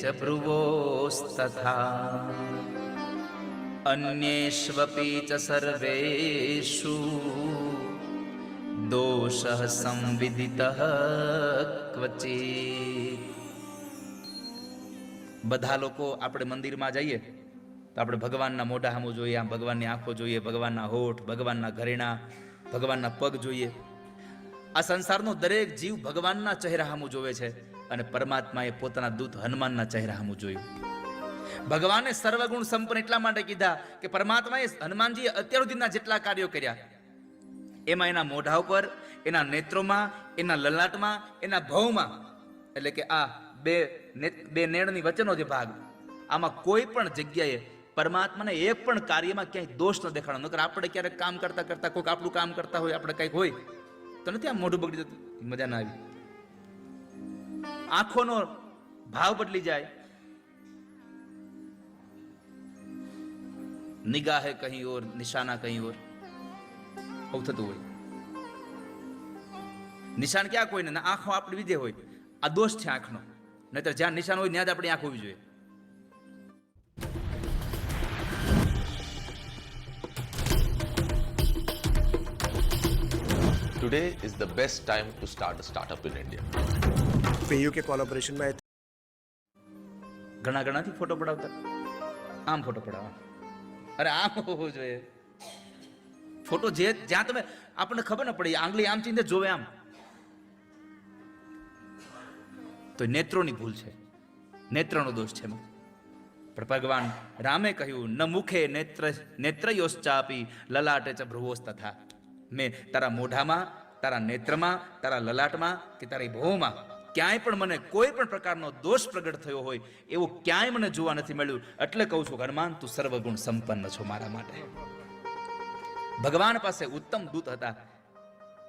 ચ ભ્રુવોસ્તથા અન્યેષ્વપી ચ સર્વેષુ દોષઃ સંવિદિતઃ ક્વચિત. બધા લોકો આપણે મંદિરમાં જઈએ તો આપણે ભગવાનના મોઢા સામું જોઈએ, આમ ભગવાનની આંખો જોઈએ, ભગવાનના હોઠ, ભગવાનના ઘરેણા, ભગવાનના પગ જોઈએ. આ સંસારનો દરેક જીવ ભગવાનના ચહેરા સામું જોવે છે અને પરમાત્માએ પોતાના દૂત હનુમાનના ચહેરા સામું જોયું. ભગવાને સર્વગુણ સંપન્ન એટલા માટે કીધા કે પરમાત્માએ હનુમાનજીએ અત્યાર સુધીના જેટલા કાર્યો કર્યા એમાં એના મોઢા ઉપર, એના નેત્રોમાં, એના લલાટમાં, એના ભવમાં, એટલે કે આ બે નેણની વચ્ચેનો જે ભાગ, આમાં કોઈ પણ જગ્યાએ પરમાત્માને એક પણ કાર્યમાં ક્યાંય દોષ ન દેખાડો. નકર આપણે ક્યારેક કામ કરતા કરતા કોઈક આપણું કામ કરતા હોય, આપણે કંઈક હોય તો નથી આમ મોઢું બગડી જતું, મજા ના આવી. આંખોનો ભાવ બદલી જાય, નિગાહે કहीं ઓર નિશાના કहीं ઓર, આવું થતું હોય. નિશાન ક્યાં કોઈ ને આંખો આપણી વિધે હોય, આ દોષ છે આંખનો. નહીતર જ્યાં નિશાન હોય ત્યાં જ આપણી આંખ હોવી જોઈએ. Today is the best time to start a startup in India. PU के कोलैबोरेशन में ઘણાથી ફોટો પડાવતા, આમ ફોટો પડાવવા, અરે આમ હોવો જોઈએ ફોટો, જ્યાં તમે આપણને ખબર ન પડે, આંગળી આમ ચીંધે જોવે આમ, તો નેત્રોની ભૂલ છે, નેત્રનો દોષ છે. પણ ભગવાન રામે કહ્યું, ન મુખે નેત્રયોશ્ચાપી લલાટે ચ ભ્રુવોસ્તથા. મેં તારા મોઢામાં, તારા નેત્રમાં, તારા લલાટમાં કે તારી ભોમાં ક્યાંય પણ મને કોઈ પણ પ્રકારનો દોષ પ્રગટ થયો હોય એવું ક્યાંય મને જોવા નથી મળ્યું. એટલે કહું છું હનુમાન, તું સર્વગુણ સંપન્ન છો મારા માટે. ભગવાન પાસે ઉત્તમ દૂત હતા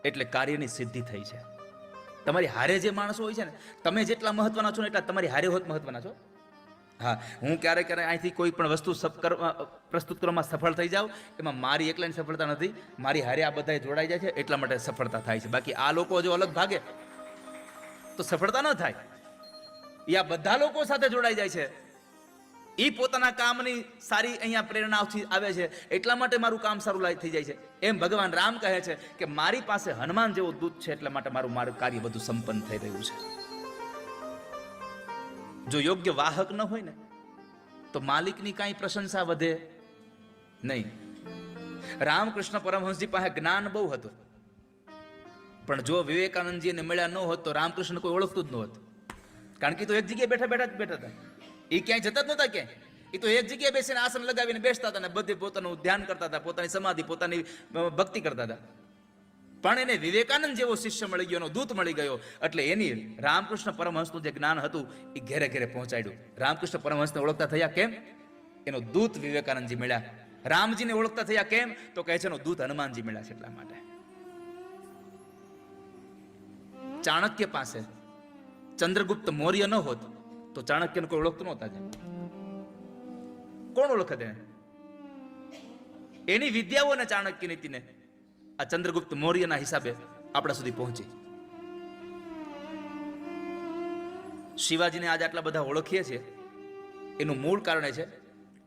એટલે કાર્યની સિદ્ધિ થઈ છે. તમારી હારે જે માણસો હોય છે ને, તમે જેટલા મહત્વના છો ને એટલા તમારી હારે હોત મહત્વના છો. હા, હું ક્યારેક અહીંથી કોઈ પણ વસ્તુ પ્રસ્તુત કરવામાં સફળ થઈ જાઉં, એમાં મારી એકલાની સફળતા નથી, મારી હારે આ બધા જોડાઈ જાય છે એટલા માટે સફળતા થાય છે. બાકી આ લોકો જો અલગ ભાગે તો સફળતા ન થાય. એ આ બધા લોકો સાથે જોડાઈ જાય છે, એ પોતાના કામની સારી અહીંયા પ્રેરણા આવે છે એટલા માટે મારું કામ સારું થઈ જાય છે. એમ ભગવાન રામ કહે છે કે મારી પાસે હનુમાન જેવો દૂત છે એટલા માટે મારું કાર્ય બધું સંપન્ન થઈ રહ્યું છે. જો યોગ્ય વાહક ન હોય ને તો માલિકની કાંઈ પ્રશંસા વધે નહીં. રામકૃષ્ણ પરમહંસજી પાસે જ્ઞાન બહુ હતું, પણ જો વિવેકાનંદજી એને મળ્યા ન હોત તો રામકૃષ્ણ કોઈ ઓળખતું જ ન હોત. કારણ કે તો એક જગ્યાએ બેઠા હતા, એ ક્યાંય જતા જ નહોતા ક્યાંય. એ તો એક જગ્યાએ બેસીને આસન લગાવીને બેસતા હતા ને બધે પોતાનું ધ્યાન કરતા હતા, પોતાની સમાધિ, પોતાની ભક્તિ કરતા હતા. પણ એને વિવેકાનંદ જેવો શિષ્ય મળી ગયો, દૂત મળી ગયો, એટલે એની રામકૃષ્ણ પરમહંસનું જે જ્ઞાન હતું એ ઘેરે ઘેરે પહોંચાડ્યું. રામકૃષ્ણ પરમહંસને ઓળખતા થયા કેમ? એનો દૂત વિવેકાનંદજી મળ્યા રામજીને ઓળખતા થયા કેમ? તો કહે છે એનો દૂત હનુમાનજી મળ્યા છે એટલા માટે. ચાણક્ય પાસે ચંદ્રગુપ્ત મૌર્ય ન હોત તો ચાણક્યને કોઈ ઓળખતું નહોતા જાય. કોણ ઓળખત એને? એની વિદ્યાઓ અને ચાણક્ય નીતિને આ ચંદ્રગુપ્ત મૌર્યના હિસાબે આપણા સુધી પહોંચી. શિવાજીને આજે આટલા બધા ઓળખીએ છીએ એનું મૂળ કારણ એ છે,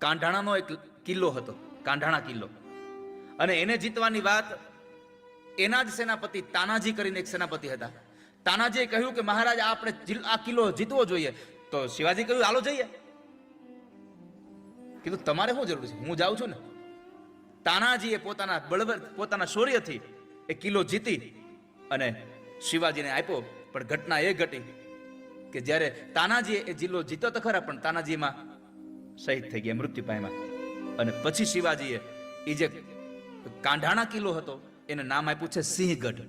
કાંઢાણાનો એક કિલ્લો હતો, કાંઢાણા કિલ્લો, અને એને જીતવાની વાત એના જ સેનાપતિ તાનાજી કરીને એક સેનાપતિ હતા. તાનાજીએ કહ્યું કે મહારાજ આપણે આ કિલ્લો જીતવો જોઈએ. તો શિવાજી કહ્યું હાલો જઈએ. કીધું તમારે શું જરૂર છે, હું જાઉં છું ને. તાનાજીએ પોતાના બળવર પોતાના શૌર્યથી એ કિલ્લો જીતી અને શિવાજીને આપ્યો. પણ ઘટના એ ઘટી કે જ્યારે તાનાજીએ એ જિલ્લો જીત્યો તો ખરા, પણ તાનાજી એમાં શહીદ થઈ ગયા, મૃત્યુ પામ્યા. અને પછી શિવાજીએ એ જે કાંઢાણા કિલ્લો હતો એને નામ આપ્યું છે સિંહગઢ.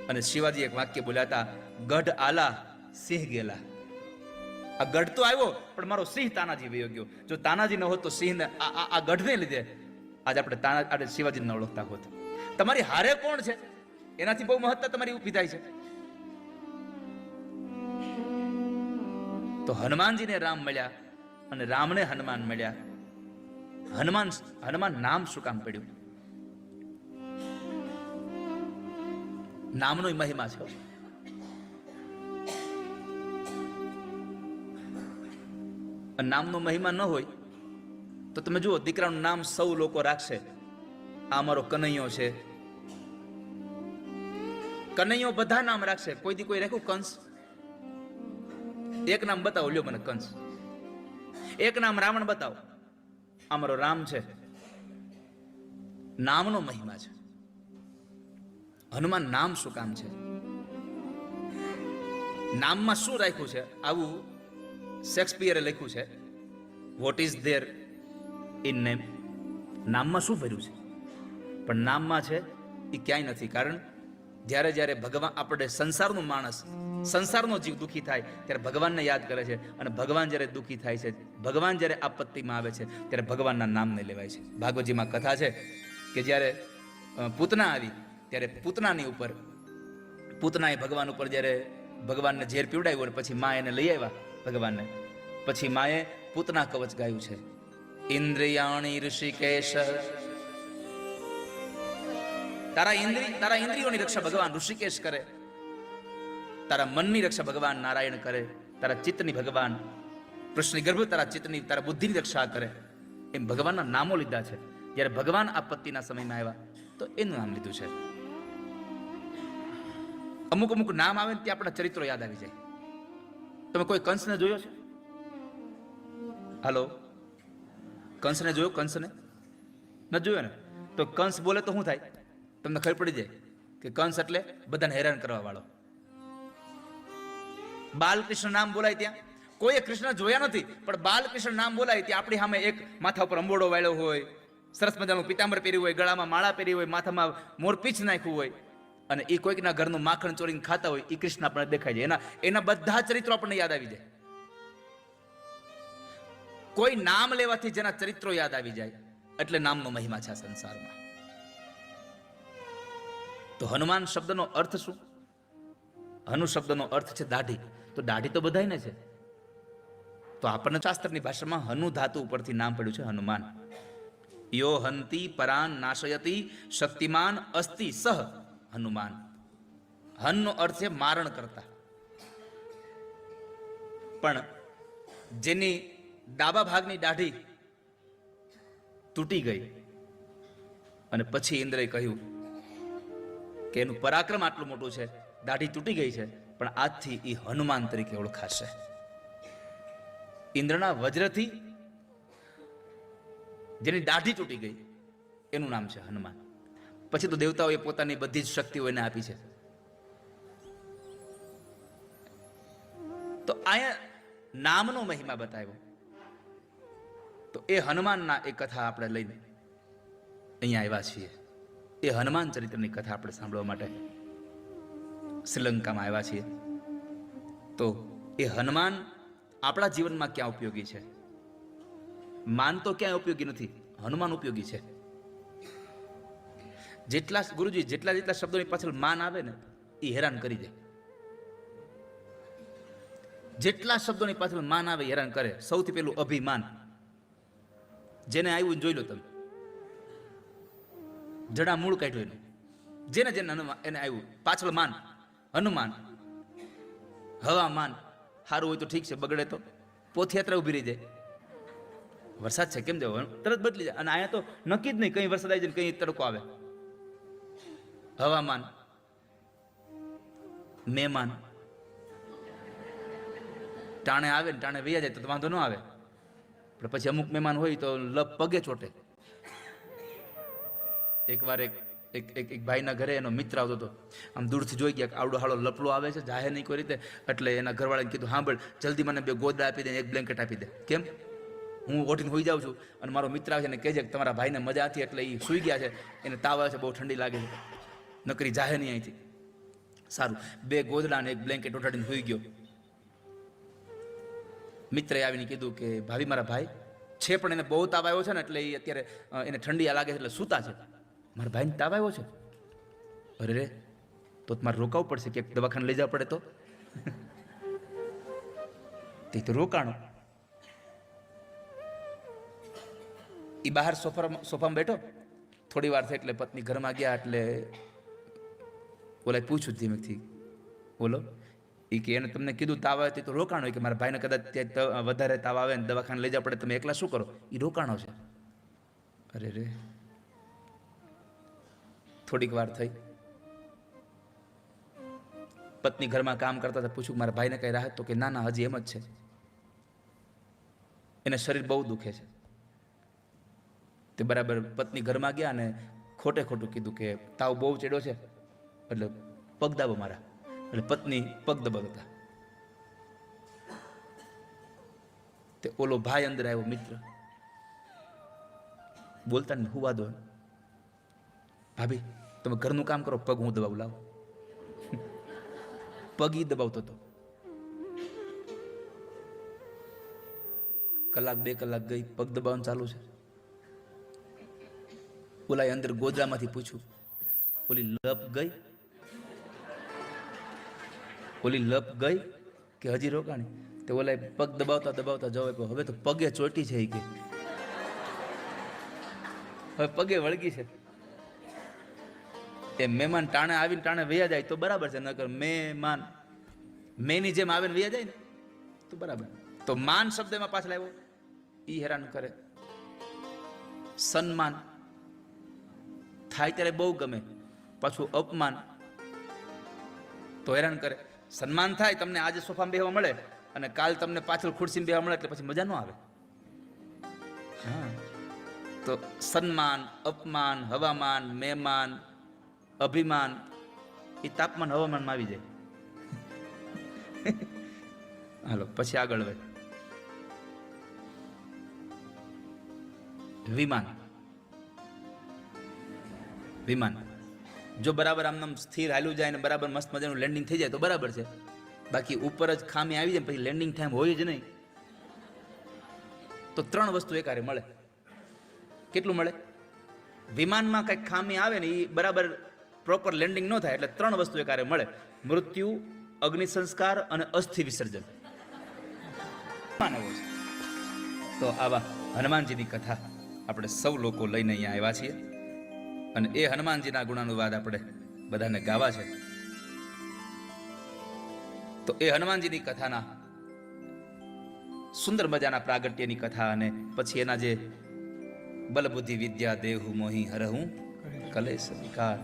અને શિવાજી એક વાક્ય બોલ્યા હતા, ગઢ આલા સિંહ ગેલા. આ ગઢ તો આવ્યો પણ મારો સિંહ તાનાજી વયો ગયો. જો તાનાજી ન હોત તો સિંહને આ ગઢને લીધે આજે આપણે શિવાજીને ન ઓળખતા હોત. તમારી હારે કોણ છે એનાથી બહુ મહત્તા તમારી ઊભી થાય છે. તો હનુમાનજીને રામ મળ્યા અને રામને હનુમાન મળ્યા. હનુમાન નામ શું કામ પડ્યું? નામનો મહિમા છે. નામનો મહિમા ન હોય તો તમે જુઓ, દીકરાનું નામ સૌ લોકો રાખશે. આ મારો કનૈયો છે, કનૈયો બધા નામ રાખશે. કોઈ દી કોઈ રાખ્યું કંસ? એક નામ બતાવો, લ્યો મને કંસ. એક નામ રાવણ બતાવો. આ મારો રામ છે. નામનો મહિમા છે. હનુમાન નામ શું કામ છે? નામમાં શું રાખ્યું છે? આવું શેક્સપિયરે લખ્યું છે, what is there in name. નામમાં શું ભર્યું છે? પણ નામમાં છે એ ક્યાંય નથી. કારણ જ્યારે જ્યારે ભગવાન, આપણે સંસારનો માણસ, સંસારનો જીવ દુઃખી થાય ત્યારે ભગવાનને યાદ કરે છે. અને ભગવાન જ્યારે દુઃખી થાય છે, ભગવાન જ્યારે આપત્તિમાં આવે છે ત્યારે ભગવાનના નામને લેવાય છે. ભાગવતજીમાં કથા છે કે જ્યારે પૂતના આવી ત્યારે પૂતનાની ઉપર, પૂતનાએ ભગવાન ઉપર જ્યારે ભગવાનને ઝેર પીવડાવ્યું અને પછી મા એને લઈ આવ્યા ભગવાનને, પછી માએ પૂતના કવચ ગાયું છે, ઇન્દ્રિયાણી ઋષિકેશ. તારા ઇન્દ્રિયોની રક્ષા ભગવાન ઋષિકેશ કરે, તારા મનની રક્ષા ભગવાન નારાયણ કરે, તારા ચિત્તની ભગવાન કૃષ્ણ ગર્ભ, તારા ચિત્તની, તારા બુદ્ધિની રક્ષા કરે. એમ ભગવાનના નામો લીધા છે. જ્યારે ભગવાન આપત્તિના સમયમાં આવ્યા તો એનું નામ લીધું છે. અમુક અમુક નામ આવે ત્યાં આપણા ચરિત્રો યાદ આવી જાય. તમે કોઈ કંસને જોયો છે? હાલો, કંસને જોયો? કંસને ન જોયો ને? તો કંસ બોલે તો શું થાય? તમને ખબર પડી જાય કે કંસ એટલે બધાને હેરાન કરવા વાળો. બાલકૃષ્ણ નામ બોલાય ત્યાં, કોઈએ કૃષ્ણ જોયા નથી પણ બાલકૃષ્ણ નામ બોલાય ત્યાં આપણી સામે એક માથા ઉપર અંબોડો વાળ્યો હોય, સરસ મજાનું પિતાંબર પહેર્યું હોય, ગળામાં માળા પહેરી હોય, માથામાં મોરપીંછ નાખ્યું હોય, અને એ કોઈકના ઘરનું માખણ ચોરીને ખાતા હોય, એ કૃષ્ણ આપણને દેખાય જાય. એના બધા ચરિત્રો આપણને યાદ આવી જાય. કોઈ નામ લેવાથી જેના ચરિત્રો યાદ આવી જાય એટલે નામનો મહિમા છે આ સંસારમાં. તો હનુમાન શબ્દનો અર્થ શું? હનુ શબ્દનો અર્થ છે દાઢી. તો દાઢી તો બધાયને છે. તો આપણને શાસ્ત્રની ભાષામાં હનુ ધાતુ ઉપરથી નામ પડ્યું છે હનુમાન. યો હંતી પરાન નાશયતી શક્તિમાન અસ્તિ સહ હનુમાન. હનનો અર્થ છે મારણ કરતા. પણ જેની ડાબા ભાગની દાઢી તૂટી ગઈ અને પછી ઇન્દ્રએ કહ્યું કે એનું પરાક્રમ આટલું મોટું છે, દાઢી તૂટી ગઈ છે, પણ આજથી એ હનુમાન તરીકે ઓળખાશે. ઇન્દ્રના વજ્રથી જેની દાઢી તૂટી ગઈ એનું નામ છે હનુમાન. પછી તો દેવતાઓએ પોતાની બધી જ શક્તિઓ એને આપી છે. તો અહીંયા નામનો મહિમા બતાવ્યો. તો એ હનુમાનના એ કથા આપણે લઈને અહીંયા આવ્યા છીએ. એ હનુમાન ચરિત્રની કથા આપણે સાંભળવા માટે શ્રીલંકામાં આવ્યા છીએ. તો એ હનુમાન આપણા જીવનમાં ક્યાં ઉપયોગી છે? માન તો ક્યાંય ઉપયોગી નથી, હનુમાન ઉપયોગી છે. જેટલા ગુરુજી જેટલા જેટલા શબ્દોની પાછળ માન આવે ને એ હેરાન કરી દે. જેટલા શબ્દોની પાછળ માન આવે હેરાન કરે. સૌથી પહેલું અભિમાન, જેને આવ્યું જોઈ લો તમે, જડા મૂળ કાઢ્યું એનું, જેને જેને એને આવ્યું પાછળ માન. હનુમાન, હવામાન સારું હોય તો ઠીક છે, બગડે તો પોથયાત્રા ઊભી રહી જાય. વરસાદ છે કેમ જાવ, તરત બદલી જાય. અને અહીંયા તો નક્કી જ નહીં, કઈ વરસાદ આવી જાય કઈ તડકો આવે. હવામાન, મહેમાન ટાણે આવે ને ટાણે વૈયા જાય તો વાંધો ન આવે, પણ પછી અમુક મહેમાન હોય તો લપ પગે ચોટે. એકવાર એક ભાઈના ઘરે એનો મિત્ર આવતો હતો. આમ દૂરથી જોઈ ગયા કે આવડો હાળો લપડો આવે છે, જાહેર નહીં કોઈ રીતે, એટલે એના ઘરવાળાને કીધું સાંભળ જલ્દી મને 2 ગોદડા આપી દે, 1 બ્લેન્કેટ આપી દે. કેમ? હું ઓઢીને હોઈ જાઉં છું અને મારો મિત્ર આવે છે અને કહેજે કે તમારા ભાઈને મજા હતી એટલે એ સૂઈ ગયા છે, એને તાવ આવે છે, બહુ ઠંડી લાગે છે, નકરી જાહે નહીં અહીંથી. સારું, 2 ગોદડા અને 1 બ્લેન્કેટ ઓઢાડીને સૂઈ ગયો. મિત્રએ આવીને કીધું કે ભાભી મારા ભાઈ છે પણ એને બહુ તાવ આવ્યો છે ને એટલે એ અત્યારે એને ઠંડી લાગે છે એટલે સૂતા છે. મારા ભાઈને તાવ આવ્યો છે? અરે રે, તો તમારે રોકાવું પડશે, કે દવાખાને લઈ જવા પડે તો. તે તો રોકાણો. એ બહાર સોફામાં બેઠો, થોડી વાર થઈ એટલે પત્ની ઘરમાં ગયા એટલે ઓલા પૂછ્યું ધીમેથી, બોલો. એ કે એને તમને કીધું તાવ આવે તો રોકાણો. કે મારા ભાઈને કદાચ ત્યાં વધારે તાવ આવે ને દવાખાને લઈ જવા પડે, તમે એકલા શું કરો? એ રોકાણો છે. અરે રે, થોડીક વાર થઈ, પત્ની ઘરમાં કામ કરતા હતા, પૂછ્યું મારા ભાઈને કઈ રાહત? તો કે ના ના હજી એમ જ છે, એને શરીર બહુ દુખે છે. તે બરાબર પત્ની ઘરમાં ગયા અને ખોટે ખોટું કીધું કે તાવ બહુ ચડ્યો છે એટલે પગ દાબો મારા. એટલે પત્ની પગ દબાવતા, તે ઓલો ભાઈ અંદર આવ્યો, મિત્ર, બોલતા ને હુવા દો. ભાભી તમે ઘરનું કામ કરો, પગ હું દબાવું, લાવો. પગ ઈ દબાવતો હતો. કલાક 2 કલાક ગઈ, પગ દબાવવાનું ચાલુ છે. ઓલા અંદર ગોદડામાંથી પૂછ્યું, ઓલી લપ ગઈ? ઓલી લપ ગઈ કે હજી રોકાણી? તે ઓલા પગ દબાવતા દબાવતા જવાય, હવે તો પગે ચોટી છે. કે હવે પગે વળગી છે. એ મહેમાન ટાણે આવીને ટાણે વૈયા જાય તો બરાબર છે, નકર મહેમાન મેની જેમ આવે ને વૈયા જાય ને તો બરાબર. તો માન શબ્દ એમાં પાછળ આવ્યો, ઈ હેરાન કરે. સન્માન થાય ત્યારે બહુ ગમે, પાછું અપમાન તો હેરાન કરે. સન્માન થાય, તમને આજે સોફામાં બેહવા મળે અને કાલ તમને પાછળ ખુરશીમાં બેહવા મળે એટલે પછી મજા ન આવે. હા, તો સન્માન, અપમાન, હવામાન, મહેમાન, અભિમાન એ તાપમાન હવામાનમાં આવી જાય. હાલો પછી આગળ વધે. વિમાન. વિમાન જો બરાબર આમ સ્થિર હાલ્યું જાય ને બરાબર મસ્ત મજાનું લેન્ડિંગ થઈ જાય તો બરાબર છે. બાકી ઉપર જ ખામી આવી જાય પછી લેન્ડિંગ ટાઈમ હોય જ નહીં. તો 3 વસ્તુ એકારે મળે. કેટલું મળે? વિમાનમાં કંઈક ખામી આવે ને એ બરાબર પ્રોપર લેન્ડિંગ ન થાય એટલે 3 વસ્તુ એકારે મળે: મૃત્યુ, અગ્નિ સંસ્કાર અને અસ્થિ વિસર્જન. તો આવા હનુમાનજીની કથા આપણે સૌ લોકો લઈને અહીંયા આવ્યા છીએ અને એ હનુમાનજીના ગુણાનુવાદ આપણે બધાને ગાવા છે. તો એ હનુમાનજીની કથાના સુંદર મજાના પ્રાગટ્યની કથા અને પછી એના જે બલબુદ્ધિ વિદ્યા દેહુ મોહી હરહું કલેશ વિકાર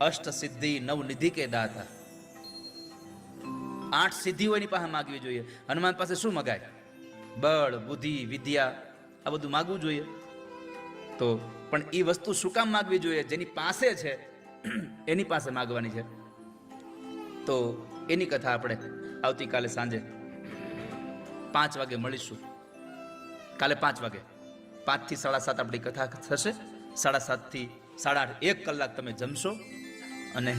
અષ્ટ સિદ્ધિ નવ નિધિ કે દાતા. 8 સિદ્ધિઓ એની પાસે માગવી જોઈએ. હનુમાન પાસે શું મગાય? બળ, બુદ્ધિ, વિદ્યા, આ બધું માગવું જોઈએ. તો પણ એ વસ્તુ શું કામ માગવી જોઈએ? જેની પાસે છે એની પાસે માગવાની છે. તો એની કથા આપણે આવતીકાલે સાંજે 5 વાગે મળીશું. કાલે 5 વાગે 5 થી 7:30 આપણી કથા થશે. 7:30 થી 8:30 1 કલાક તમે જમશો અને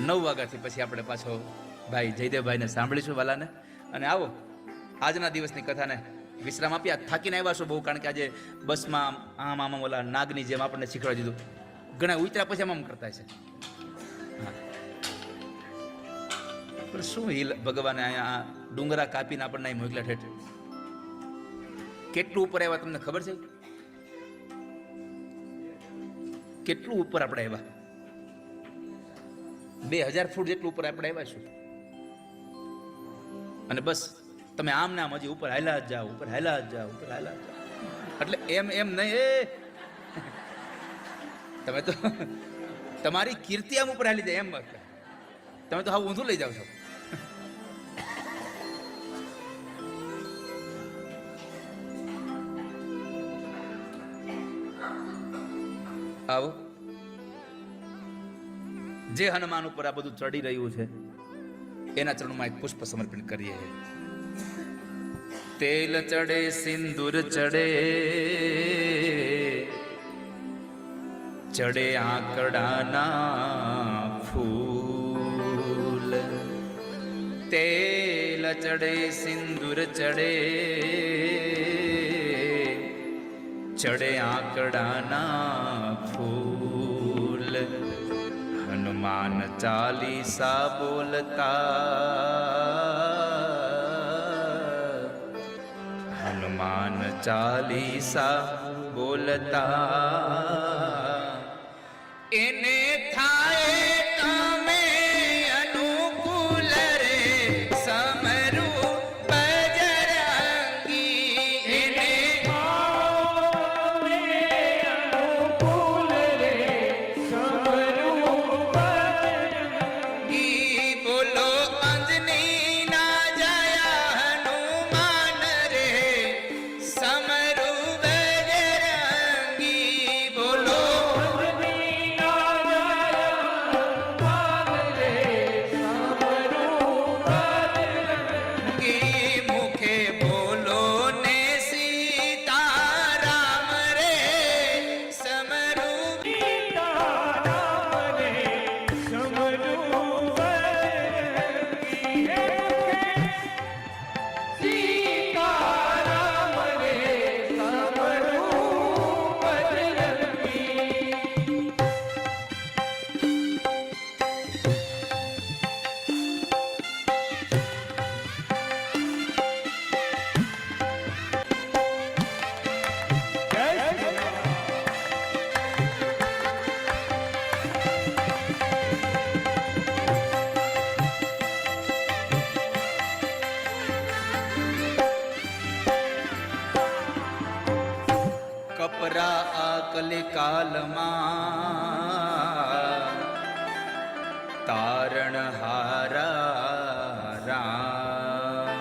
9 વાગ્યાથી પછી આપણે પાછો ભાઈ જયદેવભાઈને સાંભળીશું વાલાને. અને આવો આજના દિવસની કથાને વિશ્રામ આપી. આ થાકીને આવ્યા છો બહુ, કારણ કે આજે બસમાં આમ આમ આમ ઓલા નાગની જેમ આપણને શીખવાડી દીધું. ઘણા ઉતર્યા પછી આમ આમ કરતા છે. હા, પણ શું હિલ ભગવાને અહીંયા આ ડુંગરા કાપીને આપણને અહીં મોકલ્યા ઠેઠ. કેટલું ઉપર આવ્યા તમને ખબર છે? કેટલું ઉપર આપણે આવ્યા? 2000 ફૂટ જેટલું ઉપર આપણે આવ્યા છું. અને બસ તમે આમ ને આમ હજી ઉપર હાલ્યા જ જાઓ, ઉપર હાલ્યા જ જાઓ, ઉપર હાલ્યા જ જાઓ. એટલે એમ એમ નહીં, તમે તો તમારી કીર્તિ આમ ઉપર હાલી જાય એમ વાત. તમે તો હા ઊંધું લઈ જાઓ છો. આવો, જે હનુમાન ઉપર આ બધું ચડી રહ્યું છે એના ચરણમાં એક પુષ્પ સમર્પિત કરીએ. તેલ ચડે સિંદૂર ચડે, ચડે આંકડાના ફૂલ. તેલ ચડે સિંદૂર ચડે, ચડે આંકડાના ફૂલ. હનુમાન ચાલીસા બોલતા, હનુમાન ચાલીસા બોલતા. એને થાય કામે અનુકૂળ રે સમરૂ બજરંગી. એને બોલો અંજની ના જયા હનુમાન રે સમરૂ બજરંગી. બોલો મુખે બોલો ને સીતારામ રે સમરૂ. કપરા આ કલિકાલમાં તારણ હારા રામ.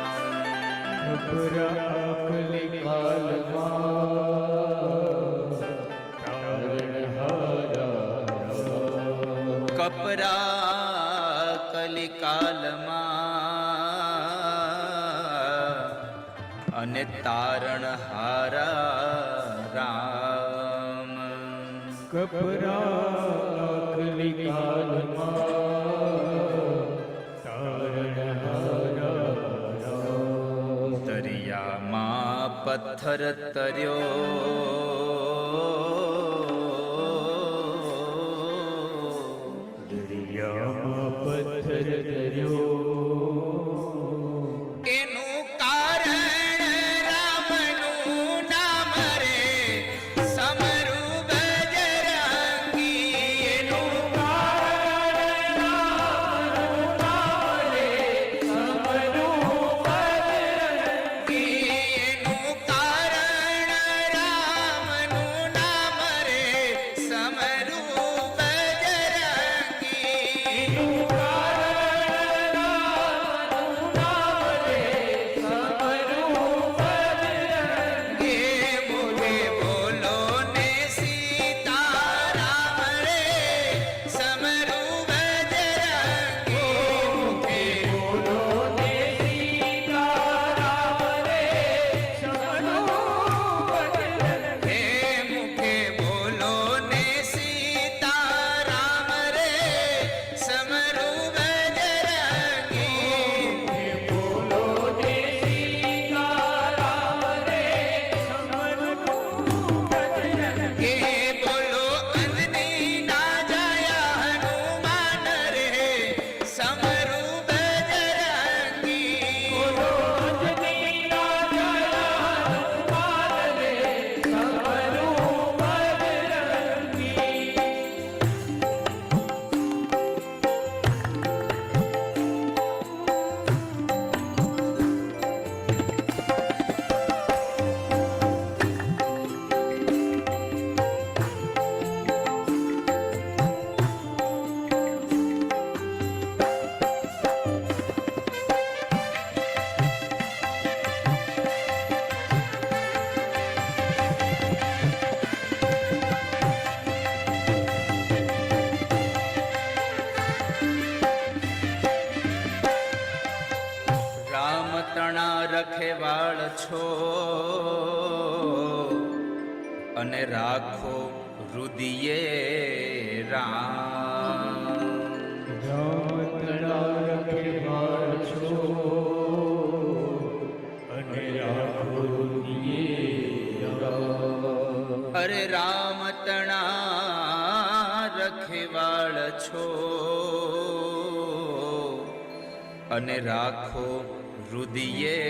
કપરા કલિકાલમાં અને તારણ હારા રામ. દરિયામાં પથ્થર તર્યો, એનું કારણ રામનું નામ રે સમરૂ બજરંગી. એનું કારણ રામનું નામ રે સમરૂ બજરંગી. એનું કારણ રામનું નામ રે અને રાખો રુદિયે રામ. અરે રામ તણા રખેવાળ છો અને રાખો રુદિયે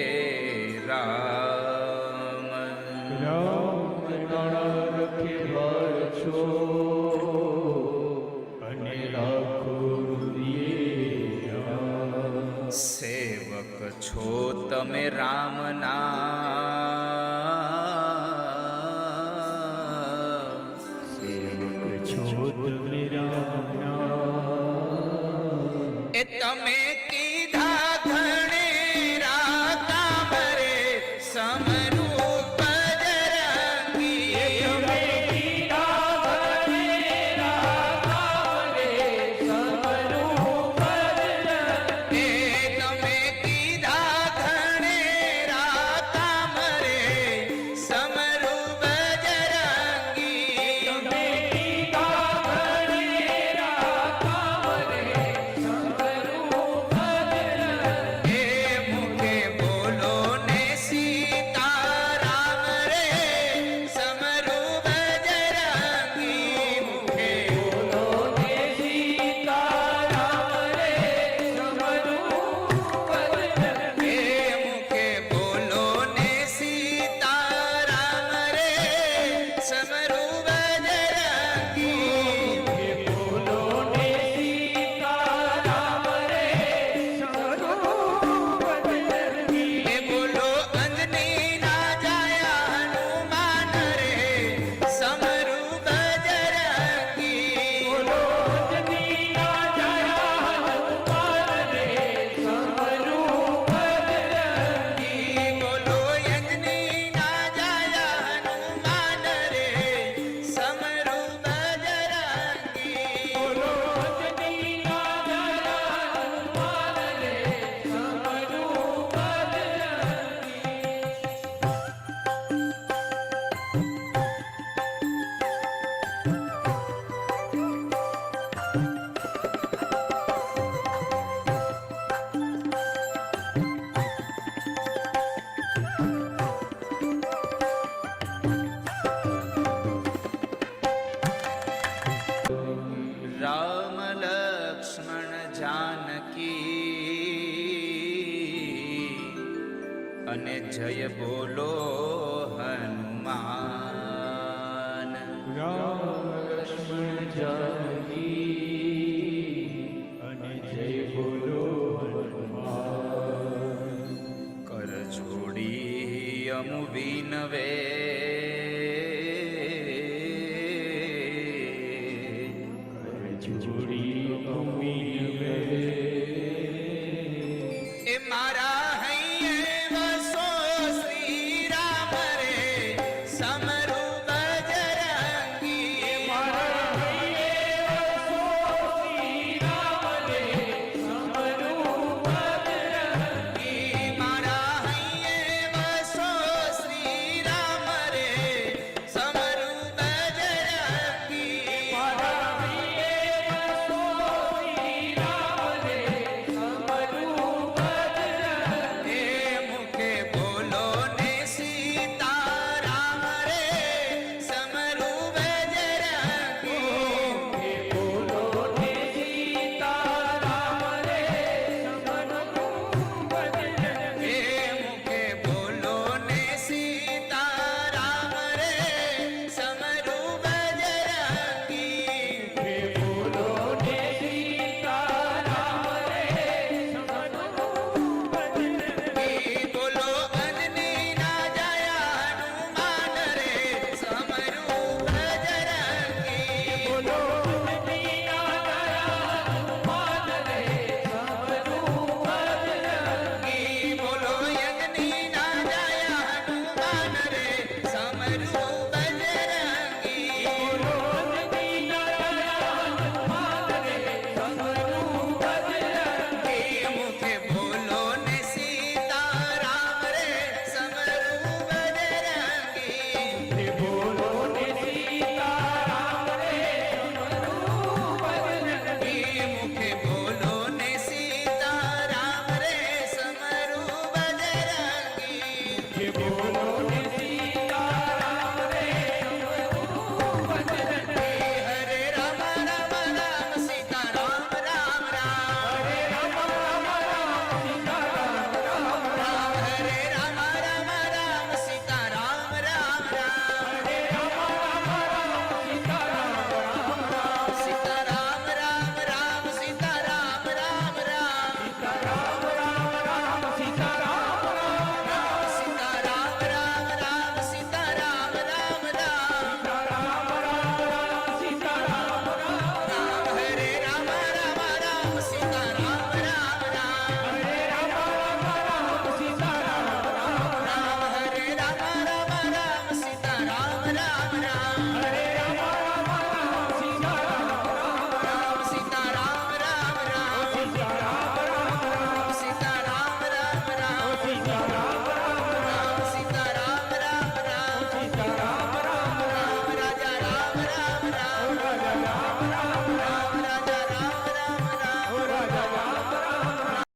રામ. સેવક છો તમે રામના, એ તમે કીધા ઘણેરા કામ રે સમરૂ બજરંગી. એ તમે કીધા ઘણેરા કામ રે સમરૂ બજરંગી. એ મુખે બોલો ને સીતારામ રે સમરૂ બજરંગી. મુખે બોલો ને સીતારામ રે એ મુખે બોલો ને સીતારામ રે સમરૂ બજરંગી. એ બોલો અંજની ના જાયા હનુમાન રે સમરૂ બજરંગી. બોલો અંજની ના જાયા હનુમાન રે સમરૂ બજરંગી. રામ લક્ષ્મણ જાનકી અને જય બોલો હનુમાન. કર છોડી અમુ વિનવે એ મારા હૈયે વસો શ્રી રામ રે સમરૂ બજરંગી. મારા હૈયે વસો શ્રી રામ રે